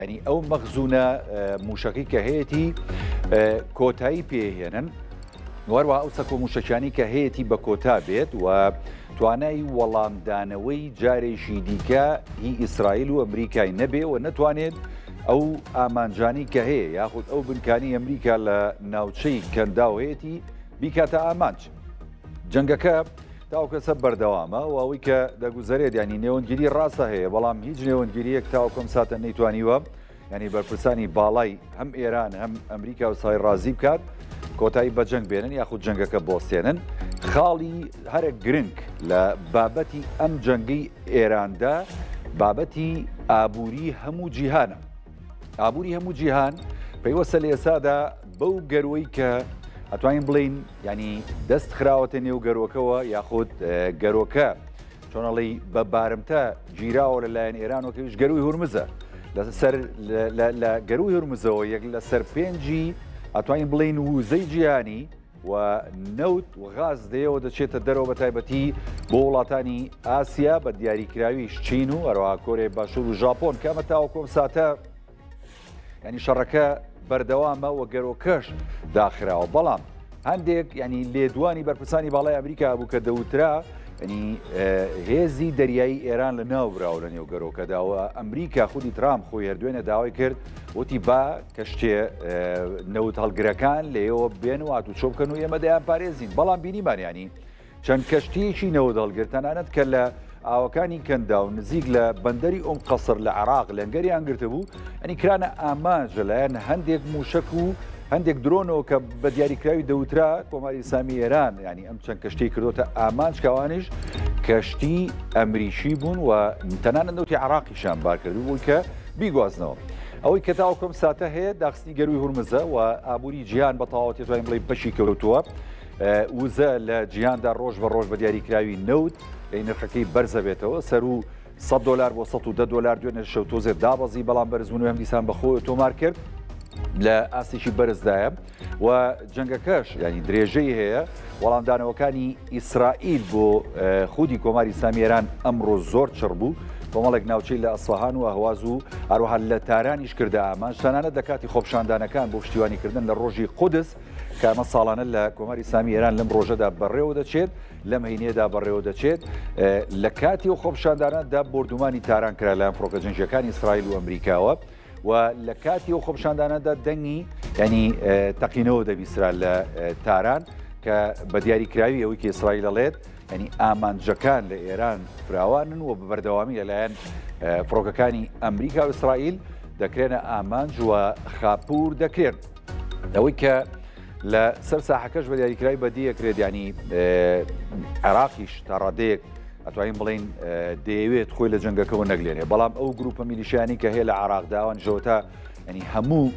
ینی ئەو مەخزوونە موشەکەی کە هەیەی کۆتایی پێهێنن وەروە ئەو سەکۆ موشەکانی کە هەیەی بە کۆتا بێت و توانای وەڵامدانەوەی جارێکی دیکە هی ئیسرائیل و ئەمریکای نەبێ و نەتوانێت ئەو ئامانجانی کە هەیە یاخود ئەو بنکانی ئەمریکا لە ناوچەی کەنداوهەیەی بیکاتە ئامانج. جەنگەکە تاوکەسە بەردەوامە و ئەوەی کە دەگوزارێت ینی نێوەنگیری ڕاستە هەیە بەڵام هیچ نێوەنگیریەک تاوکەم ساتە نەیتوانیوە ینی بەرپرسانی باڵای هەم ئێران هەم ئەمریکا و سای ڕازی بکات کۆتایی بە جەنگ بێنن یاخود جەنگەکە بۆستێنن. خاڵی هەرە گرنگ لە بابەتی ئەم جەنگەی ئێراندا بابەتی ئابووری هەموو جیهانە. ئابووری هەموو جیهان پەیوەستە لە ئێسادا بەو گەروەی کە ئەتوانین بڵین ینی دەست خراوەتە نێو گەرۆکەوە یاخود گەرۆکە چۆنەڵی بە بارمتە گیراوە لەلایەن ئێرانەوەکەویش گەروی هورمزە لە گەروی هورمزەوە یەک لە سەر پێنجی ئەتوانین بڵین وزەی جیهانی و نەوت و غاز دەیەوە دەچێتە دەرەوە بە تایبەتی بۆ وڵاتانی ئاسیا بە دیاریکراویش چین و هەروەها کۆرەی باشوور و ژاپۆن کامە تاوەکۆم ساتە ینی شەڕەکە بەردەوامە و گەرۆکەش داخراوە. بەڵام هەندێک ینی لێدوانی بەرپرسانی باڵای ئەمریکا بوو کە دەوترا ینی هێزی دەریایی ئێران لە ناوبراوە لە نێو گەرۆکەداوە ئەمریکا خودی ترام خۆی هەردوێنە داوای کرد وتی با کەشتێ نەوت هەڵگرەکان لێەوە بێن و هاتوچۆ بکەن و ئێمە دەیان پارێزین. بەڵام بینیمانیانی چەند کەشتیەکی نەوت هەڵگر تەنانەت کە لە ئاوەکانی کەندا و نزیک لە بەندەری ئۆم قەسر لە عێراق لەنگەریان گرتە بوو ئەنی کرانە ئامانجە لایەن هەندێک موشک و هەندێک درۆنەوە کە بە دیاریکراوی دەوترا کۆماری ئیسلامی ئێران ینی ئەم چەند کەشتی کردوتە ئامانج کەوانش کەشتی ئەمریشی بوون و تەنانە نەوتی عێراقیشان بار کردو بوون کە بیگوازنەوە. ئەوەی کە تاوەکۆم ساتە هەیە داخستی گەروی هورمزە و ئابووری جیهان بە تەواوەتی توانین بڵێ بەشی کەوتووە وزە لە جیهاندا ڕۆژ بە ڕۆژ بە دیاریکراوی نەوت نرخەکەی بەرزە بێتەوە سەر و $100 بۆ $110 دوێنێ شەوتۆزێ دابەزی بەڵام بەرزبوون و هەم دیسان بەخۆی تۆمار کرد لە ئاسیشی بەرزدایە و جەنگەکەش ینی درێژەی هەیە. وەڵامدانەوەکانی ئیسرائیل بۆ خودی کۆماری ئیسلامی ئێران ئەمڕۆ زۆر چڕ بوو کۆمەڵێک ناوچەی لە ئەسفەهان و ئەهواز و هەروەها لە تارانیش کردە ئامانج تەنانەت دەکاتی خۆپشاندانەکان بۆ پشتیوانیکردن لە ڕۆژی قودس کە ئەمە ساڵانە لە کۆماری ئیسلامی ئێران لەم ڕۆژەدا بەڕێوە دەچێت لەم هەینەیەدا بەڕێوە دەچێت لە کاتی و خۆپشاندانەدا بردومانی تاران کرا لەم فڕۆکە جەنگیەکانی ئیسرائیل و ئەمریکاوە و لە کاتی و خۆپشاندانەدا دەنگی ینی تەقینەوە دەبیسرا لە تاران کە بە دیاریکراوی ئەوەی کە ئیسرائیل دەڵێت ینی ئامانجەکان لە ئێران فراوانن و بە بەردەوامی لەلایەن فڕۆکەکانی ئەمریکا و ئیسرائیل دەکرێنە ئامانج و خاپور دەکرێن. ئەوەی کە لە سەر ساحەکەش بە دیاریکراوی بەدیەکرێت ینی عێراقیش تا ڕادەیەک ئەتوانین بڵین دەیەوێت خۆی لە جەنگەکەەوە نەگلێنێ بەڵام ئەو گروپە میلیشیانی کە هەیە لە عێراقداوان ژۆتا ینی هەموو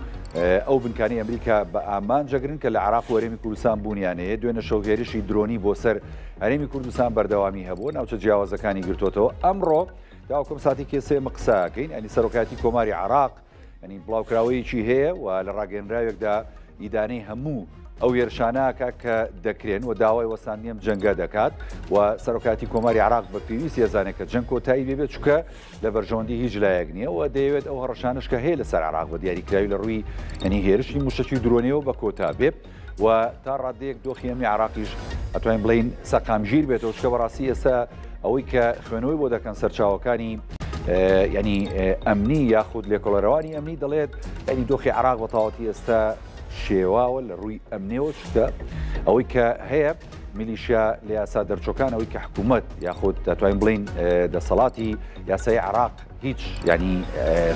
ئەو بنکانی ئەمریکا بە ئامانجەگرن کە لە عێراق و هەرێمی کوردستان بوونیانەیە دوێنە شەوهێرشی درۆنی بۆ سەر هەرێمی کوردستان بەردەوامی هەبووە ناوچە جیاوازەکانی گرتوتەوە. ئەمڕۆ داوەکەم ساتی کێسەیە قساکەین ئەنی سەرۆکاتی کۆماری عێراق ینی بڵاوکراوەیەکی هەیە و لە ڕاگەنراوێکدا ئیدانەی هەموو ئەو هێرشانەکە کە دەکرێن و داوای وەساندنیم جەنگە دەکات و سەرۆکاتی کۆماری عێراق بە پێویستی ئەزانێت کە جەنگ کۆتایی بێبێت چکە لە بەرژەوەندی هیچ لایەک نییە و دەیەوێت ئەو هەڕەشانش کە هەیە لەسەر عێراق بە دیاریکراوی لە ڕووی ینی هێرشی موشەکی درۆنیەوە بە کۆتا بێت و تا ڕادەیەک دۆخی ئەمنی عێراقیش ئەتوانین بڵین سەقامگیر بێتەوە چکە بەڕاستی ئێستا ئەوەی کە خوێنەوەی بۆ دەکەن سەرچاوەکانی ینی ئەمنی یاخود لێکۆڵەرەوانی ئەمنی دەڵێت ینی دۆخی عێراق بە تەواوەتی ئێستا شێواوە لە ڕووی ئەمنیەوە چکە ئەوەی کە هەیە میلیشیا لە یاسا دەرچۆکان ئەوەی کە حکوومەت یاخود دەتوانین بڵین دەسەڵاتی یاسای عێراق هیچ ینی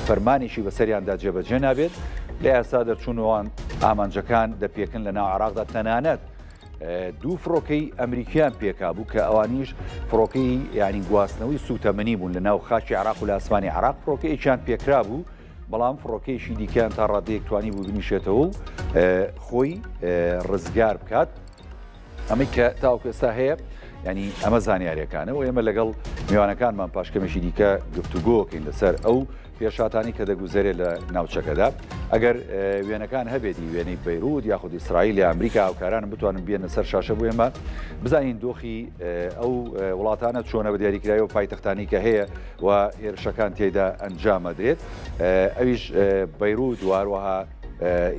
فەرمانێکی بەسەریاندا جێبەجێ نابێت لە یاسا دەرچوونەوەوان ئامانجەکان دەپێکن لە ناو عێراقدا تەنانەت دوو فڕۆکەی ئەمریکیان پێکا بوو کە ئەوانیش فڕۆکەی ینی گواستنەوەی سوتەمەنی بوون لە ناو خاچی عێراق و لە ئاسمانی عێراق فڕۆکەیەکیان پێکرا بوو بەڵام فڕۆکەیەشی دیکەیان تا ڕادەیەک توانی بوو بنیشێتەوە و خۆی ڕزگار بکات. ئەمەی کە تاوەکو ئێستا هەیە ینی ئەمە زانیاریەکانە و ئێمە لەگەڵ میوانەکانمان پاشکەمێکی دیکە گفتوگۆکەین لەسەر ئەو پێشاتانی کە دەگوزارێت لە ناوچەکەدا ئەگەر وێنەکان هەبێتی وێنەی بەیروت یاخود ئیسرائیل یا ئەمریکا هاوکارانم بتوانن بێنە سەر شاشە بۆ ئێمە بزانین دۆخی ئەو وڵاتانە چۆنە بە دیاریکراوی و پایتەختانی کە هەیە و هێرشەکان تێدا ئەنجامەدرێت ئەویش بەیروت و هەروەها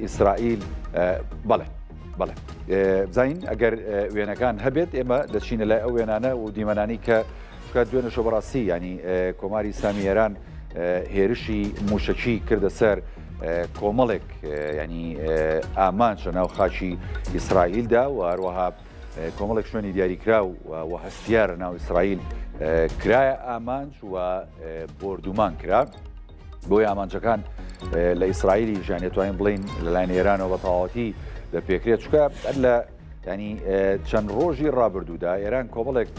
ئیسرائیل بەڵێ بزانین ئەگەر وێنەکان هەبێت ئێمە دەچینە لای ئەو وێنانە و دیمەنانی کە دوێنە شۆ بەڕاستی ینی کۆماری ئیسلامی ئێران هێرشی موشەکی کردە سەر کۆمەڵێک ینی ئامانچە ناو خاچی ئیسرائیلدا و هەروەها کۆمەڵێک شوێنی دیاریکرا و هەستیارە ناو ئیسرائیل کرایە ئامانج و بردومان کرا بۆی ئامانجەکان لە ئیسرائیلی ژیان دەتوانین بڵین لەلایەن ئێرانەوە بە تەواوەتی لە پێکرێت چکە لە ینی چەند ڕۆژی ڕابردوودا ئێران کۆمەڵێک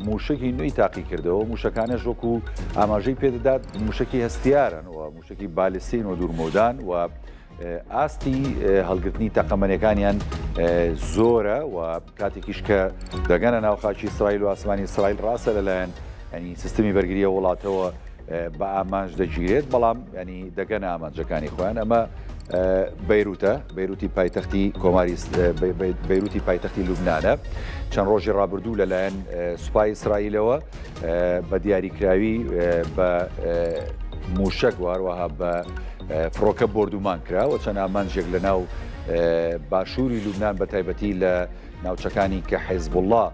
موشکی نوێی تاقی کردەوە موشەکانە ژۆکو ئاماژەی پێدەدات موشکی هەستیارن و موشکی بالستین و دوورمۆدان و ئاستی هەڵگرتنی تەقەمەنیەکانیان زۆرە و کاتێکیش کە دەگەنە ناو خاکی ئیسرائیل و ئاسمانی ئیسرائیل ڕاستە لەلایەن ینی سیستمی بەرگریە وڵاتەوە بە ئامانج دەگیرێت بەڵام ینی دەگەنە ئامانجەکانی خۆیان ئەمە بەیروتی پایتەختی کۆماری بەیروتی پایتەختی لوبنانە چەند ڕۆژی ڕابردوو لەلایەن سوپای ئیسرائیلەوە بە دیاریکراوی بە موشک و هەروەها بە فڕۆکە بردومان کرا و چەند ئامانجێک لە ناو باشووری لوبنان بە تایبەتی لە ناوچەکانی کە حیزبوڵڵا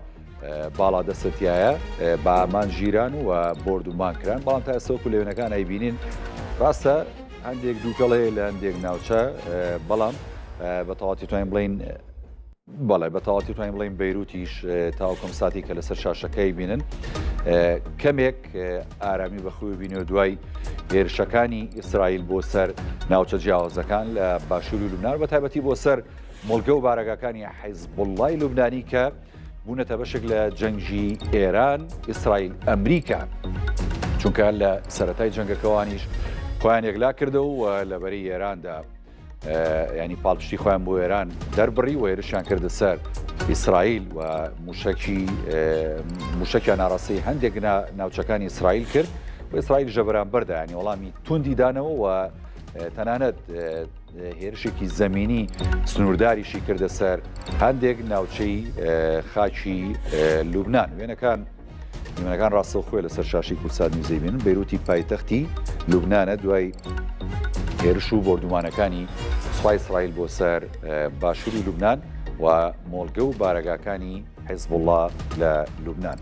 باڵا دەستەتیایە بە ئامان ژیران و بردومان کران بەڵام تا ئێستاوەکو لەوێنەکان ئەیبینین ڕاستە هەندێک دووکەڵەیە لە هەندێک ناوچە بەڵام بە تەواتی توانین بڵین بەڵێ بە تەواتی توانین بڵین بەیروتیش تاوەکەم ساتی کە لەسەر شاشەکەی بینن کەمێک ئارامی بەخۆی بینی و دوای هێرشەکانی ئیسرائیل بۆ سەر ناوچە جیاوازەکان لە باشووری لوبنان بە تایبەتی بۆ سەر مۆڵگە و بارەگاکانی حیزبوڵڵای لوبنانی کە بوونەتە بەشێک لە جەنگی ئێران ئیسرائیل ئەمریکا چونکە لە سەرەتای جەنگەکەوانیش خۆیان یەکلا کردەوە و لەبەری ئێراندا ینی پاڵپشتی خۆیان بۆ ئێران دەربڕی و هێرشیان کردە سەر ئیسرائیل و موشەکیان ناڕاستی هەندێک ناوچەکانی ئیسرائیل کرد و ئیسرائیل ژەبەران بەردە ینی وەڵامی توندی دانەوە و تەنانەت هێرشێکی زەمینی سنوورداریشی کردە سەر هەندێک ناوچەی خاچی لوبنان وێنەکان نیمەکان ڕاستەوخۆی لەسەر شاشی کورسات میوزەی بینن بەیروتی پایتەختی لوبنانە دوای هێرش و بردومانەکانی سوپای ئیسرائیل بۆ سەر باشووری لوبنان و مۆڵگە و بارەگاکانی حیزبوڵڵا لە لوبنان.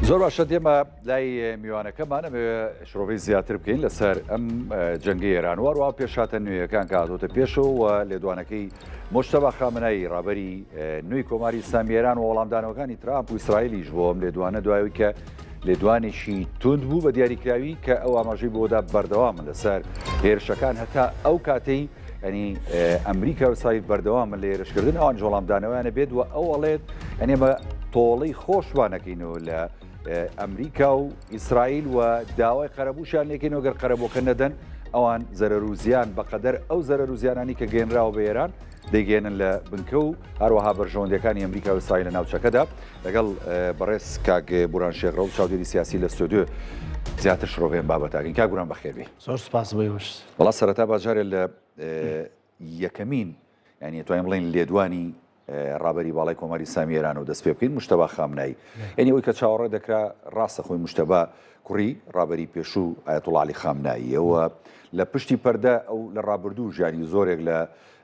زۆر باشە دێمە لای میوانەکەمان ئەمێ شڕۆڤی زیاتر بکەین لەسەر ئەم جەنگی ئێران وەروە پێشاتە نوێیەکان کە هاتۆتە پێشەوە و لێدوانەکەی مۆشتەبا خامنەی ڕابەری نوێی کۆماری ئیسلامی ئێران و وەڵامدانەوەکانی ترامپ و ئیسرائیلیش بۆ ئەم لێدوانە دوایەوەی کە لێدوانێکی تند بوو بە دیاریکراوی کە ئەو ئاماژەی بۆدا بەردەوامن لەسەر هێرشەکان هەتا ئەو کاتەی ینی ئەمریکا و ئیسرائیل بەردەوامن لە هێرشکردن ئەوان وەڵامدانەوەیانە بێت و ئەو ئەڵێت ئەنێمە تۆڵەی خۆشوانەکەینەوە لە ئەمریکا و ئیسرائیل و داوای قەرەبووشیان لێکەینەوە گەر قەرەبۆکە نەدەن ئەوان زەرەر و زیان بەقەدەر ئەو زەرەر و زیانانی کە گەێنراوە بە ئێران دەیگەێنن لە بنکە و هەروەها بەرژەوەندەکانی ئەمریکا و ئیسرائیل لە ناوچەکەدا لەگەڵ بەڕێز کاک بوران شێخڕە و چاودێری سیاسی لە ستۆدیۆ زیاتر شڕۆڤێن بابەتاکەین کاک بوران بەخێربێ. زۆر سوپاس بۆی وش. وەڵا سەرەتا باجارێ لە یەکەمین ینی توانین بڵین لێدوانی ڕابەری باڵای کۆماری ئیسلامی ئێران و دەست پێ بکەین مجتەبا خامنایی یعنی ئەوەی کە چاوەڕێ دەکرا ڕاستە خۆی مجتەبا کوڕی ڕابەری پێشوو ئایەتوڵا عەلی خامناییەوە لە پشتی پەردە ئەو لە ڕابردوو ژیانی زۆرێک لە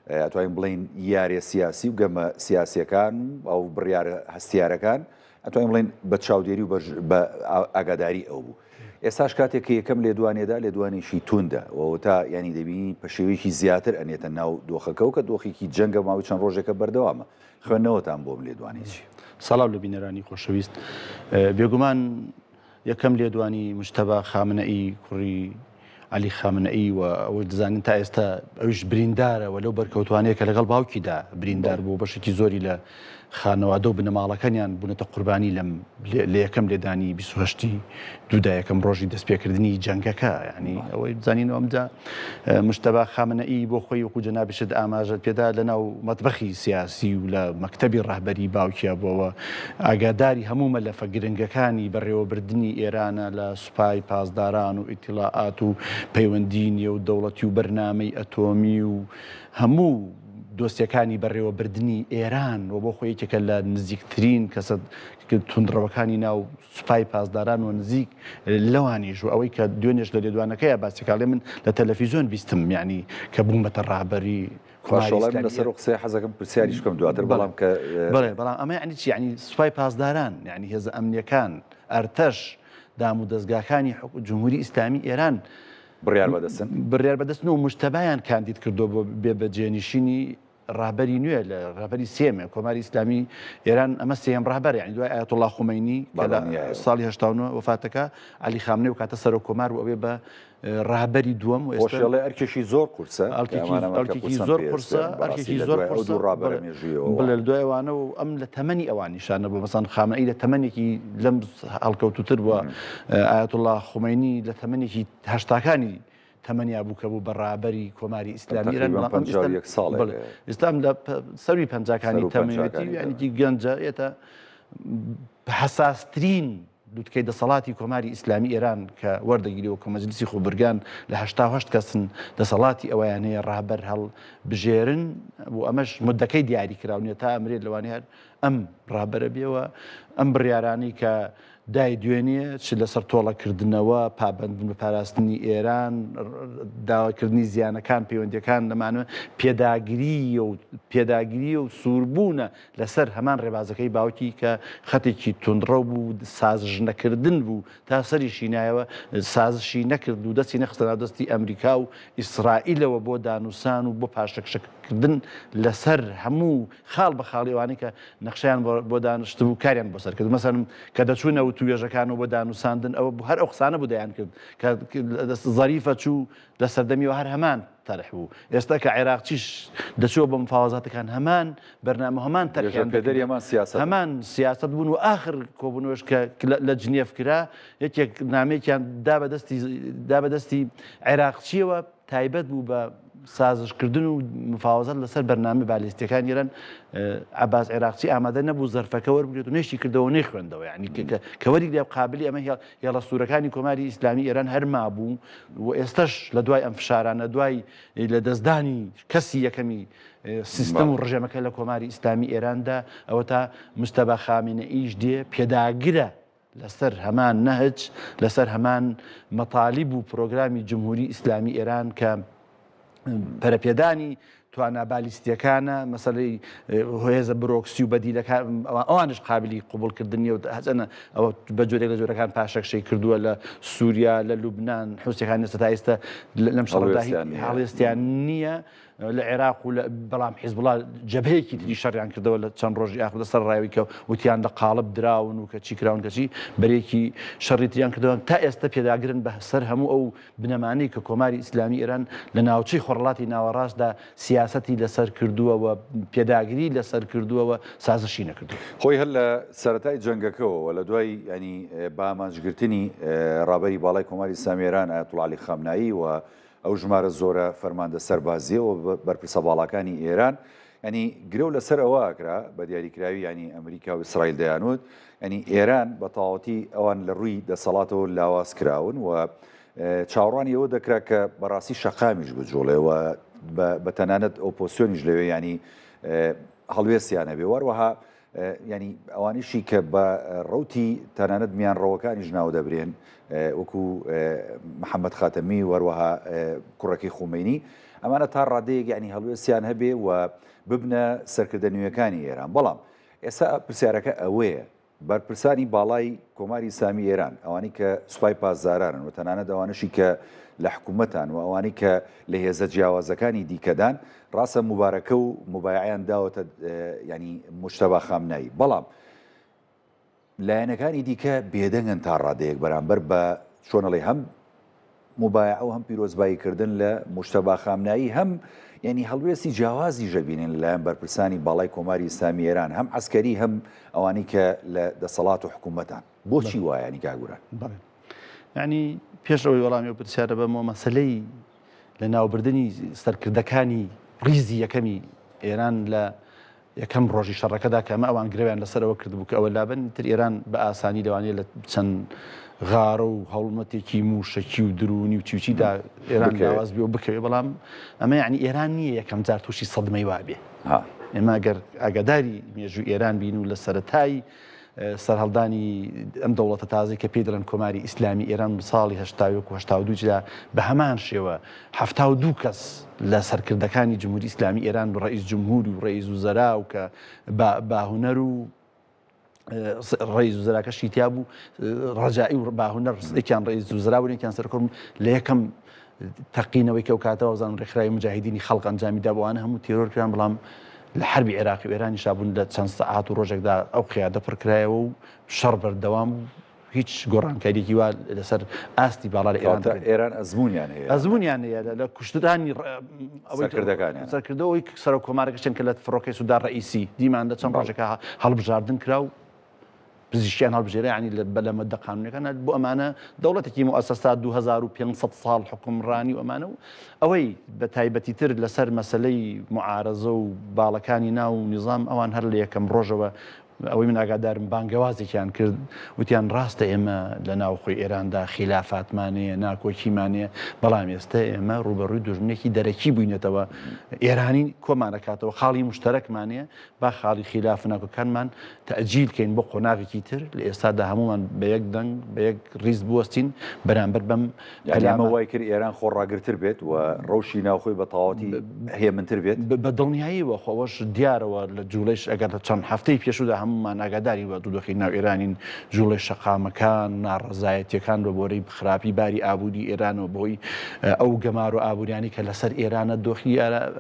ئەتوانین بڵین یاریە سیاسی و گەمە سیاسیەکان ئەو بڕیارە هەستیارەکان ئەتوانین بڵین بە چاودێری و بە ئاگاداری ئەو بوو. ئێستاش کاتێک کە یەکەم لێدوانێدا لێدوانێکی توندە و تا ینی دەبینی پەشێوەیەکی زیاتر ئەنێتە ناو دۆخەکە و کە دۆخێکی جەنگە ماوەی چەند ڕۆژێکە بەردەوامە خوێندنەوەتان بۆم لێدوانێکی. سەڵاو لە بینەرانی خۆشەویست بێگومان یەکەم لێدوانی مجتەبا خامنەئی کوڕی عەلی خامنەئی و ئەوەی دەزانین تا ئێستا ئەوش بریندارە و لەو بەرکەوتوانەیە کە لەگەڵ باوکیدا بریندار بوو بەشێکی زۆری لە خانەوادە و بنەماڵەکەنیان بوونەتە قوربانی لە یەکەم لێدانی 28 دوودا یەکەم ڕۆژی دەستپێکردنی جەنگەکە یعنی ئەوەی بزانینەوە ئەمدا مجتەبا خامنەئی بۆ خۆی وەکو جەنابیشت ئاماژەت پێدا لەناو مەتبەخی سیاسی و لە مەکتەبی ڕەهبەری باوکیە بۆەوە ئاگاداری هەموو مەلەفە گرنگەکانی بەڕێوەبردننی ئێرانە لە سوپای پاسداران و ئیتیڵاعات و پەیوەندی و دەوڵەتی و بەرنامەی ئەتۆمی و هەموو دۆستیەکانی بەڕێوەبردننی ئێران و بۆ خۆیەکێکە لە نزیکترین کەسە توندڕەوەکانی ناو سوپای پاسداران و نزیک لەوانیش و ئەوەی کە دوێنێش لە لێدوانەکەیە باسیکاڵێ من لە تەلەڤیزۆن بیستم یعنی کە بوومەتە ڕابەری لەسەر قسەی حەزەکەم پرسیاریش بکەم دواتر بەڵام کە بەڵام ئەمە یعنی چی یعنی سوپای پاسداران یعنی هێزە ئەمنیەکان ئەرتەش دام و دەستگاکانی جمهوری ئیسلامی ئێران بڕیار بەدەستن و مجتەبایان کاندید کردو بۆ بێبەجێنشینی ڕابەری نوێ لە ڕابەری سێمە کۆماری ئیسلامی ئێران ئەمە سێم ڕابەر یعنی دوای ئایەتوڵا خومەینی ساڵی 89 وفاتەکە عەلی خامنەی و کاتە سەرۆک کۆمار و ئەوێ بە ڕابەری دووەم و ئێستا ئەرکێکی زۆر قورسە ئەرکێکی زۆر قورسە ئەرکێکی زۆر بڵێ دوایوانە و ئەم لە تەمەنی ئەوانیشانە بۆ مەسەڵەن خامنەئی لە تەمەنێکی لەم هەڵکەوتوتر بووە ئایەتوڵا خومەینی لە تەمەنێکی هەشتاکانی تەمەنیا بوو کە بوو بە ڕابەری کۆماری ئیسلامی ئێران ئێستا لە سەروی پەنجاکانی تەمەنێتی یعنی گەنجە ئێتە حەساسترین دووتکەی دەسەڵاتی کۆماری ئیسلامی ئێران کە وەردەگیریەوە کە مەجلیسی خۆبرگان لە 88 کەسن دەسەڵاتی ئەوەیانەیە ڕابەر هەڵ بژێرن و ئەمەش مدەکەی دیاری کراونێت تا ئەمرێت لەوانەیە ئەم ڕابەرە بێەوە ئەم بڕیارانی کە دای دوێنێ چ لەسەر تۆڵەکردنەوە پابەندبوون بە پاراستنی ئێران داواکردنی زیانەکان پەیوەندیەکان لەمانە پێداگیری و سووربوونە لەسەر هەمان ڕێبازەکەی باوکی کە خەتێکی توندڕە بوو سازش نەکردن بوو تا سەریشی نایەوە سازشی نەکرد و دەستی نەخستە دەستی ئەمریکا و ئیسرائیلەوە بۆ دانووسان و بۆ پاشەکشەکردن لەسەر هەموو خاڵ بە خاڵیوانی کە نەخشیان بۆ دانیشت بوو کاریان بۆ سەر کرد مەسەڵەن کە دەچوونە و توێژەکان و بە دانووساندن ئەوە هەر ئەو قسانە بوو دەیان کرد کە زەریفە چوو لە سەردەمیەوە هەر هەمان تەرح بوو ئێستا کە عێراقچیش دەچووە بە مفاوەزاتەکان هەمان بەرنامە هەمان هەمان سیاست بوون و ئاخر کۆبوونەوەش کە لە جنێف کرا یەکێک نامێکیان دا بەدەستی عێراقچیەوە تایبەت بوو بە سازشکردن و مفاوەزات لەسەر بەرنامە بالیستیەکان ئێران عەباس عێراقچی ئامادە نەبوو زەرفەکە وەربگرێت و نێشی کردەوە نەیخوێندەوە یعنی کە وەری لێ قابلی ئەمە هێڵە سوورەکانی کۆماری ئیسلامی ئێران هەرما بوو و ئێستش لە دوای ئەم فشارانە دوای لە دەستدانی کەسی یەکەمی سیستەم و ڕژێمەکە لە کۆماری ئیسلامی ئێراندا ئەوە تا مجتەبا خامنەئیش دێ پێداگرە لەسەر هەمان نەهج لەسەر هەمان مەطالیب و پرۆگرامی جمهوری ئیسلامی ئێران کە پەرەپێدانی توانە بالیستیەکانە مەسەلەی هێزە برۆکسی و بەدیلەکان ئەوانش قابلی قوبولکردنیە و هەزەنە ئەوە بە جۆرێک لە جۆرەکان پاشەکشەی کردووە لە سووریا لە لوبناان حوسەکان ئێستا تا ئێستا لەم شەڵداهی هەڵێستیان نییە لە عێراق و بەڵام حیزبڵا جەبهەیەکی تری شەڕیان کردەوە لە چەند ڕۆژی ئاخر سەر ڕاوی کە وتیان لە قاڵب دراون و کە چی کراون کەچی بەرێکی شەڕی تریان کردەوە تا ئێستا پێداگرن بە سەر هەموو ئەو بنەمانەی کە کۆماری ئیسلامی ئێران لە ناوچەی خۆڕڵاتی ناوەڕاستدا سیاسەتی لەسەر کردووە و پێداگیری لەسەر کردووە و سازشی نەکردو خۆی هەر لە سەرەتای جەنگەکەەوە لە دوای ینی بە ئامانجگرتنی ڕابەری باڵای کۆماری ئیسلامی ئێران ئایەتوڵا عەلی خامنایی و ئەو ژمارە زۆرە فەرماندە سەربازیەوە بەرپرسە باڵەکانی ئێران ینی گرە و لەسەر ئەوەکرا بە دیاریکراوی ینی ئەمریکا و ئیسرائیل دەیانوت ینی ئێران بە تەواوەتی ئەوان لە ڕووی دەسەڵاتەوە لاواز کراون و چاوەڕوانی ئەوە دەکرا کە بەڕاستی شەقامیش بجوڵێ و بە تەنانەت ئۆپۆسیۆنیش لەوێ ینی هەڵوێستیانە بێ وەروەها ینی ئەوانیشی کە بە ڕوتی تەنانەت میانڕەوەکانی ژناو دەبرێن وەکو محەممەد خاتەمی وەروەها کوڕەکەی خومینی ئەمانە تا ڕادەیەک ینی هەڵوێستیان هەبێ و ببنە سەرکردە نوێیەکانی ئێران بەڵام ئێستا پرسیارەکە ئەوەیە بەرپرسانی باڵای کۆماری ئیسلامی ئێران ئەوانی کە سوپای پاسدارانن و تەنانەت ئەوانشی کە لە حکوومەتان و ئەوانی کە لە هێزە جیاوازەکانی دیکەدان ڕاستە مبارەکە و مبایعیان داوەتە ینی مجتەبا خامنایی بەڵام لایەنەکانی دیکە بێدەنگن تا ڕادەیەک بەرامبەر بە چۆنەڵێ هەم مبایع و هەم پیرۆزباییکردن لە مجتەبا خامنایی هەم ینی هەڵوێستی جیاوازی ژەبینن لەلایەن بەرپرسانی باڵای کۆماری ئیسلامی ئێران هەم عسکەری هەم ئەوانی کە لە دەسەڵات و حکوومەتان بۆچی وایە ینی کاگوران ینی پێش ئەوەی وەڵامی پرسیارە بەمەوە مەسەلەی لە ناوبردننی سەرکردەکانی ڕیزی یەکەمی ئێران لە یەکەم ڕۆژی شەڕەکەدا کە ئەمە ئەوان گرێیان لەسەرەوە کردبوو کە ئەوە لابن تر ئێران بە ئاسانی لەوانەیە لە چەند غارە و هەوڵمەتێکی موشەکی و درونی و چیوچیدا ئێران لاواز بێ و بکەوێ بەڵام ئەمە یعنی ئێران نییە یەکەم جار تووشی سەدمەی وابێ ئێمە گەر ئاگاداری مێژوو ئێران بین و لە سەرەتایی سەرهەڵدانی ئەم دەوڵەتە تازای کە پێی دەڵێن کۆماری ئیسلامی ئێران ساڵی هەشتا بە هەمان شێوە 72 کەس لە سەرکردەکانی جمهوری ئیسلامی ئێران ڕئیس جمهور و ڕئیس وزەرا و کە باهونەر و ڕئیس وزەراکەشی تیا بوو ڕەجائی و باهونەر یەکیان ڕئیس وزەرا بوون یەکیان سەرکۆم لە یەکەم تەقینەوەی کە ئەو کاتەوە زان ڕێکخراوی مجاهیدینی خەڵق ئەنجامیدا بۆوانە هەموو تێرۆرکران بەڵام لە حربی عێراقی و ئێرانی شابوون لە چەند سەعات و ڕۆژێکدا ئەو قیادە پڕکرایەوە و شەڕ بەردەوام هیچ گۆڕانکاریێکی وا لەسەر ئاستی باڵا لە ئێران ئەزمونیان هەیە ئەزمونیان هەیە لە کوشتدانی سەرکردەوەی سەر کۆمارەکەشن کە لە فڕۆکەی سودا ڕئیسی دیماندا چەند ڕۆژێکە هەڵبژاردن کرا و پزیشکیان هەڵبژێرە ینی لە مەدە قانونەکان بۆ ئەمانە دەوڵەتێکی مؤسسات 2500 ساڵ حکومڕانی و ئەمانە و ئەوەی بە تایبەتی تر لەسەر مەسلەی معارەزە و باڵەکانی ناو و نیظام ئەوان هەر لە یەکەم ڕۆژەوە ئەوەی من ئاگادارم بانگەوازێکیان کرد وتیان ڕاستە ئێمە لە ناوخۆی ئێراندا خلافاتمانەیە ناکۆکیمانەیە بەڵام ئێستا ئێمە ڕوبەڕووی دژمنێکی دەرەکی بووینێتەوە ئێرانی کۆمانەکاتەوە خاڵی مشتەرەکمانەیە با خاڵی خلاف ناکۆکانمان تەجیلکەین بۆ قۆناغێکی تر لە ئێستادا هەمومان بە یەک دەنگ بە یەک ڕیز بوەستین بەرامبەر بەم ئەمە وای کرد ئێران خۆڕاگرتر بێت و ڕەوشی ناوخۆی بە تەواوەتی هەیە منتر بێت بە دڵنیاییەوە خۆوەش دیارەوە لە جوولەیش ئەگەر چەند هەفتەی پێشودا هەمومان ئاگاداری بە دوودۆخی ناو ئێرانین جوڵی شەقامەکان ناڕزایەتیەکان بە بۆرەی خراپی باری ئابووری ئێرانەوە بۆی ئەو گەمار و ئابوووریانی کە لەسەر ئێرانە دۆخی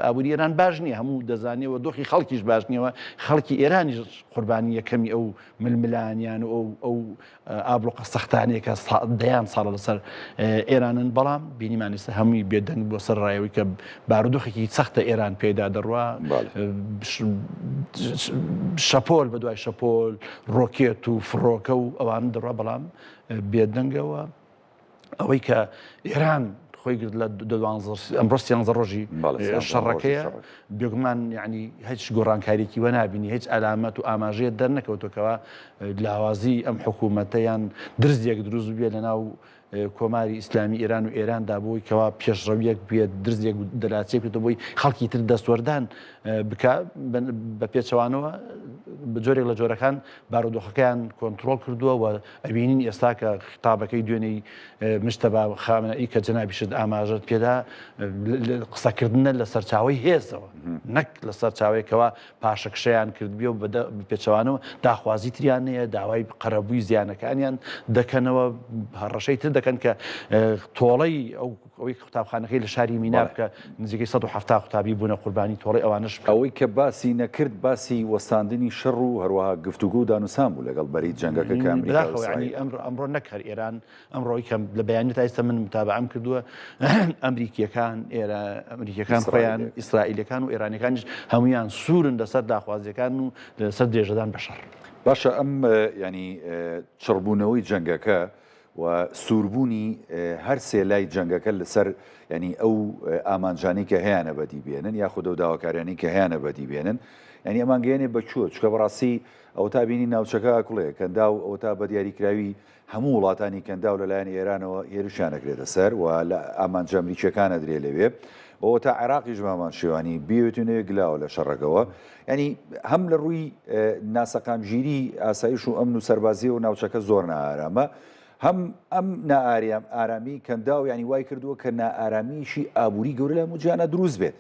ئابووری ئێران باش نییە هەموو دەزانێەوە دۆخی خەڵکیش باش نیەوە خەڵکی ئێرانی قوربانی یەکەمی ئەو ململانیان و ئەو ئابلوقە سەختانەیە کە دەیان ساڵە لەسەر ئێرانن بەڵام بینیمانیستە هەمووی بێدەنگ بۆ سەر ڕایەوەی کە بارودۆخێکی سەختە ئێران پێدا دەڕوا شەپۆل بە دوای شەپۆل ڕۆکێت و فڕۆکە و ئەوان دەڕوا بەڵام بێدەنگەوە ئەوەی کە ئێران خۆی گرت لە ئەمڕۆ 11 ڕۆژی شەڕەکەیە بێگومان یعنی هیچ گۆڕانکاریێکی وە نابینی هیچ ئالامەت و ئاماژەیە دەرنەکەوتەوەکەوە لاوازی ئەم حکوومەتەیان درزێک دروست بێ لەناو کۆماری ئیسلامی ئێران و ئێراندا بۆی کەوا پێشڕەویەک بێت درزێک دەلاچێک بێتە بۆی خەڵکی تر دەستوەردان بکە بە پێچەوانەوە جۆرێک لە جۆرەکان بارودۆخەکەیان کۆنتترۆل کردووە و ئەبینین ئێستا کە خطابەکەی دوێنەی مشتەبا خامنەئی کە جەنابیشت ئاماژەت پێدا قسەکردنە لە سەرچاوی هێزەوە نەک لە سەرچاوێکەوە پاشەکشەیان کردبیە و بە پێچەوانەوە داخوازی تریان هەیە داوای قەرەبووی زیانەکانیان دەکەنەوە هەڕەشەی تر دەکەن کە تۆڵەی ئەوەی قوتابخانەکەی لە شاری مینا بکە نزیکەی 170 قوتابی بوونە قوربانی تۆڵی ئەوانش ئەوەی کە باسی نەکرد باسی وەستاندنی شەڕ و هەروەها گفتوگو و دانوسان بوو لەگەڵ بەری جەنگەکە کە ئەمڕۆ نەکەر ئێران ئەمڕۆی کەم لە بەیانێت ئایستا من متابعەم کردووە ئەمریکیەکان ئەمریکیەکان خۆیان ئیسرائیلەکان و ئێرانیەکانیش هەمویان سوورن لەسەر داخوازیەکان و لەسەر درێژەدان بە شەڕ باشە ئەم ینی چڕبوونەوەی جەنگەکە و سووربوونی هەر سێ لای جەنگەکە لەسەر ینی ئەو ئامانجانی کە هەیەە بەدی بێنن یاخود ئەو داواکاریانی کە هەیەە بەدی بێنن ینی ئەمان گەێنێ بەچوە چکە بەڕاستی ئەو تا بینی ناوچەکە کوڵێ کەندا و ئەو تا بە دیاریکراوی هەموو وڵاتانی کەندا و لەلایەن ئێرانەوە هێرشیانەکرێتە سەر و لە ئامانجە ئەمریکیەکانە درێ لەوێ ئەوە تا عێراقیش بەمان شێوانی بێتونێ گلاوە لە شەڕەکەەوە ینی هەم لە ڕووی ناسەقامگیری ئاسایش و ئەمن و سەربازی و ناوچەکە زۆر نائارامە هەم ئەم ئارامی کەندا و ینی وای کردووە کە نائارامیشی ئابووری گەورە لە موجیانە دروست بێت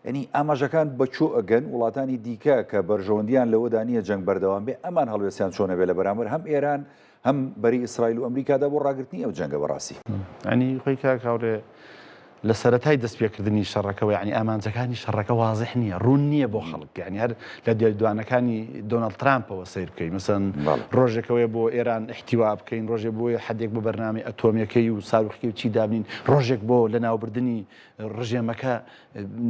ینی ئاماژەکان بەچۆ ئەگەن وڵاتانی دیکە کە بەرژەوەندیان لەوەدا نییە جەنگ بەردەوام بێ ئەمان هەڵوێستیان چۆنە بێ لە بەرامبەر هەم ئێران هەم بەری ئیسرائیل و ئەمریکادا بۆ ڕاگررتنی ئەو جەنگە بەڕاستی ئەنی خۆی کاکاورێ لە سەرەتای دەستپێکردنی شەڕەکەەوە ینی ئامانجەکانی شەڕەکە وازح نییە ڕوون نییە بۆ خەڵک ینی هەر لە دوانەکانی دۆناڵد ترامپەوە سیر بکەین مەسەن ڕۆژێکەوەی بۆ ئێران احتیوا بکەین ڕۆژێک بۆ حدێک بۆ بەرنامی ئەتۆمیەکەی و ساروخی و چی دابنین ڕۆژێک بۆ لە ناوبردننی ڕژێمەکە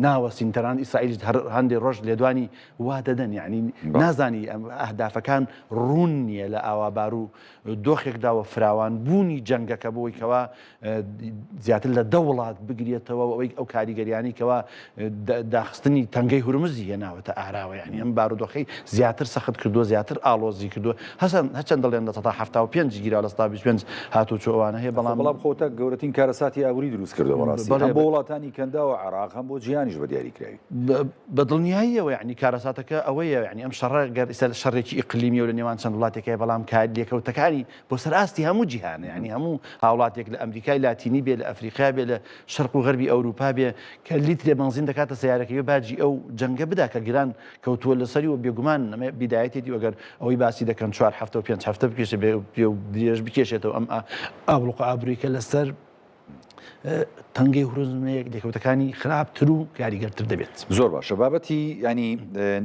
ناوەستین تەران ئیسرائیل هەندێک ڕۆژ لێدوانی وا دەدەن یعنی نازانی ئەم ئەهدافەکان ڕوون نییە لە ئاوابار و دۆخێکداوە فراوان بوونی جەنگەکە بۆی کەوا زیاتر لە دە وڵات بگرێتەوە ئەوەی ئەو کاریگەریانی کەوا داخستنی تەنگەی هورمزی هێناوەتە ئاراوە ینی ئەم بارودۆخەی زیاتر سەخت کردووە زیاتر ئالۆزی کردووە هەچەند دەڵێن لە 1970 گیرا لە 25 هاتوچۆ ئەوانە هەیە بەڵام خۆتە گەورەترین کارەساتی ئابووری دروست کردەوە ڕاستی هەم بۆ وڵاتانی کەندا و عێراق هەم بۆ جیهانیش بە دیاریکراوی بە دڵنیاییەوە ینی کارەساتەکە ئەوەیە ینی ئەم شەڕە گەر ئێستا شەڕێکی ئیقلیمی و لە نێوان چەند وڵاتێکەیە بەڵام کار لێکەوتەکانی بۆ سەرئاستی هەموو جیهانە ینی هەموو هاوڵاتێک لە ئەمریکای لاتینی بێ لە ئەفریقا بێ لە شەرق و غەربی ئەوروپا بێ کە لیترێ بنزین دەکاتە سیارەکەی باجی ئەو جەنگە بدا کە گران کەوتووە لەسەری و بێگومان بیدایەتێتی وەگەر ئەوەی باسی دەکەن 4 هەفتە و 5 هەفتە بکێشە بێ درێژ بکێشێتەوە ئەم ئابڵق ئابرووریکە لەسەر تەنگەی هورمزمەیەک دێکەوتەکانی خراپتر و کاریگەرتر دەبێت زۆر باشە بابەتی ینی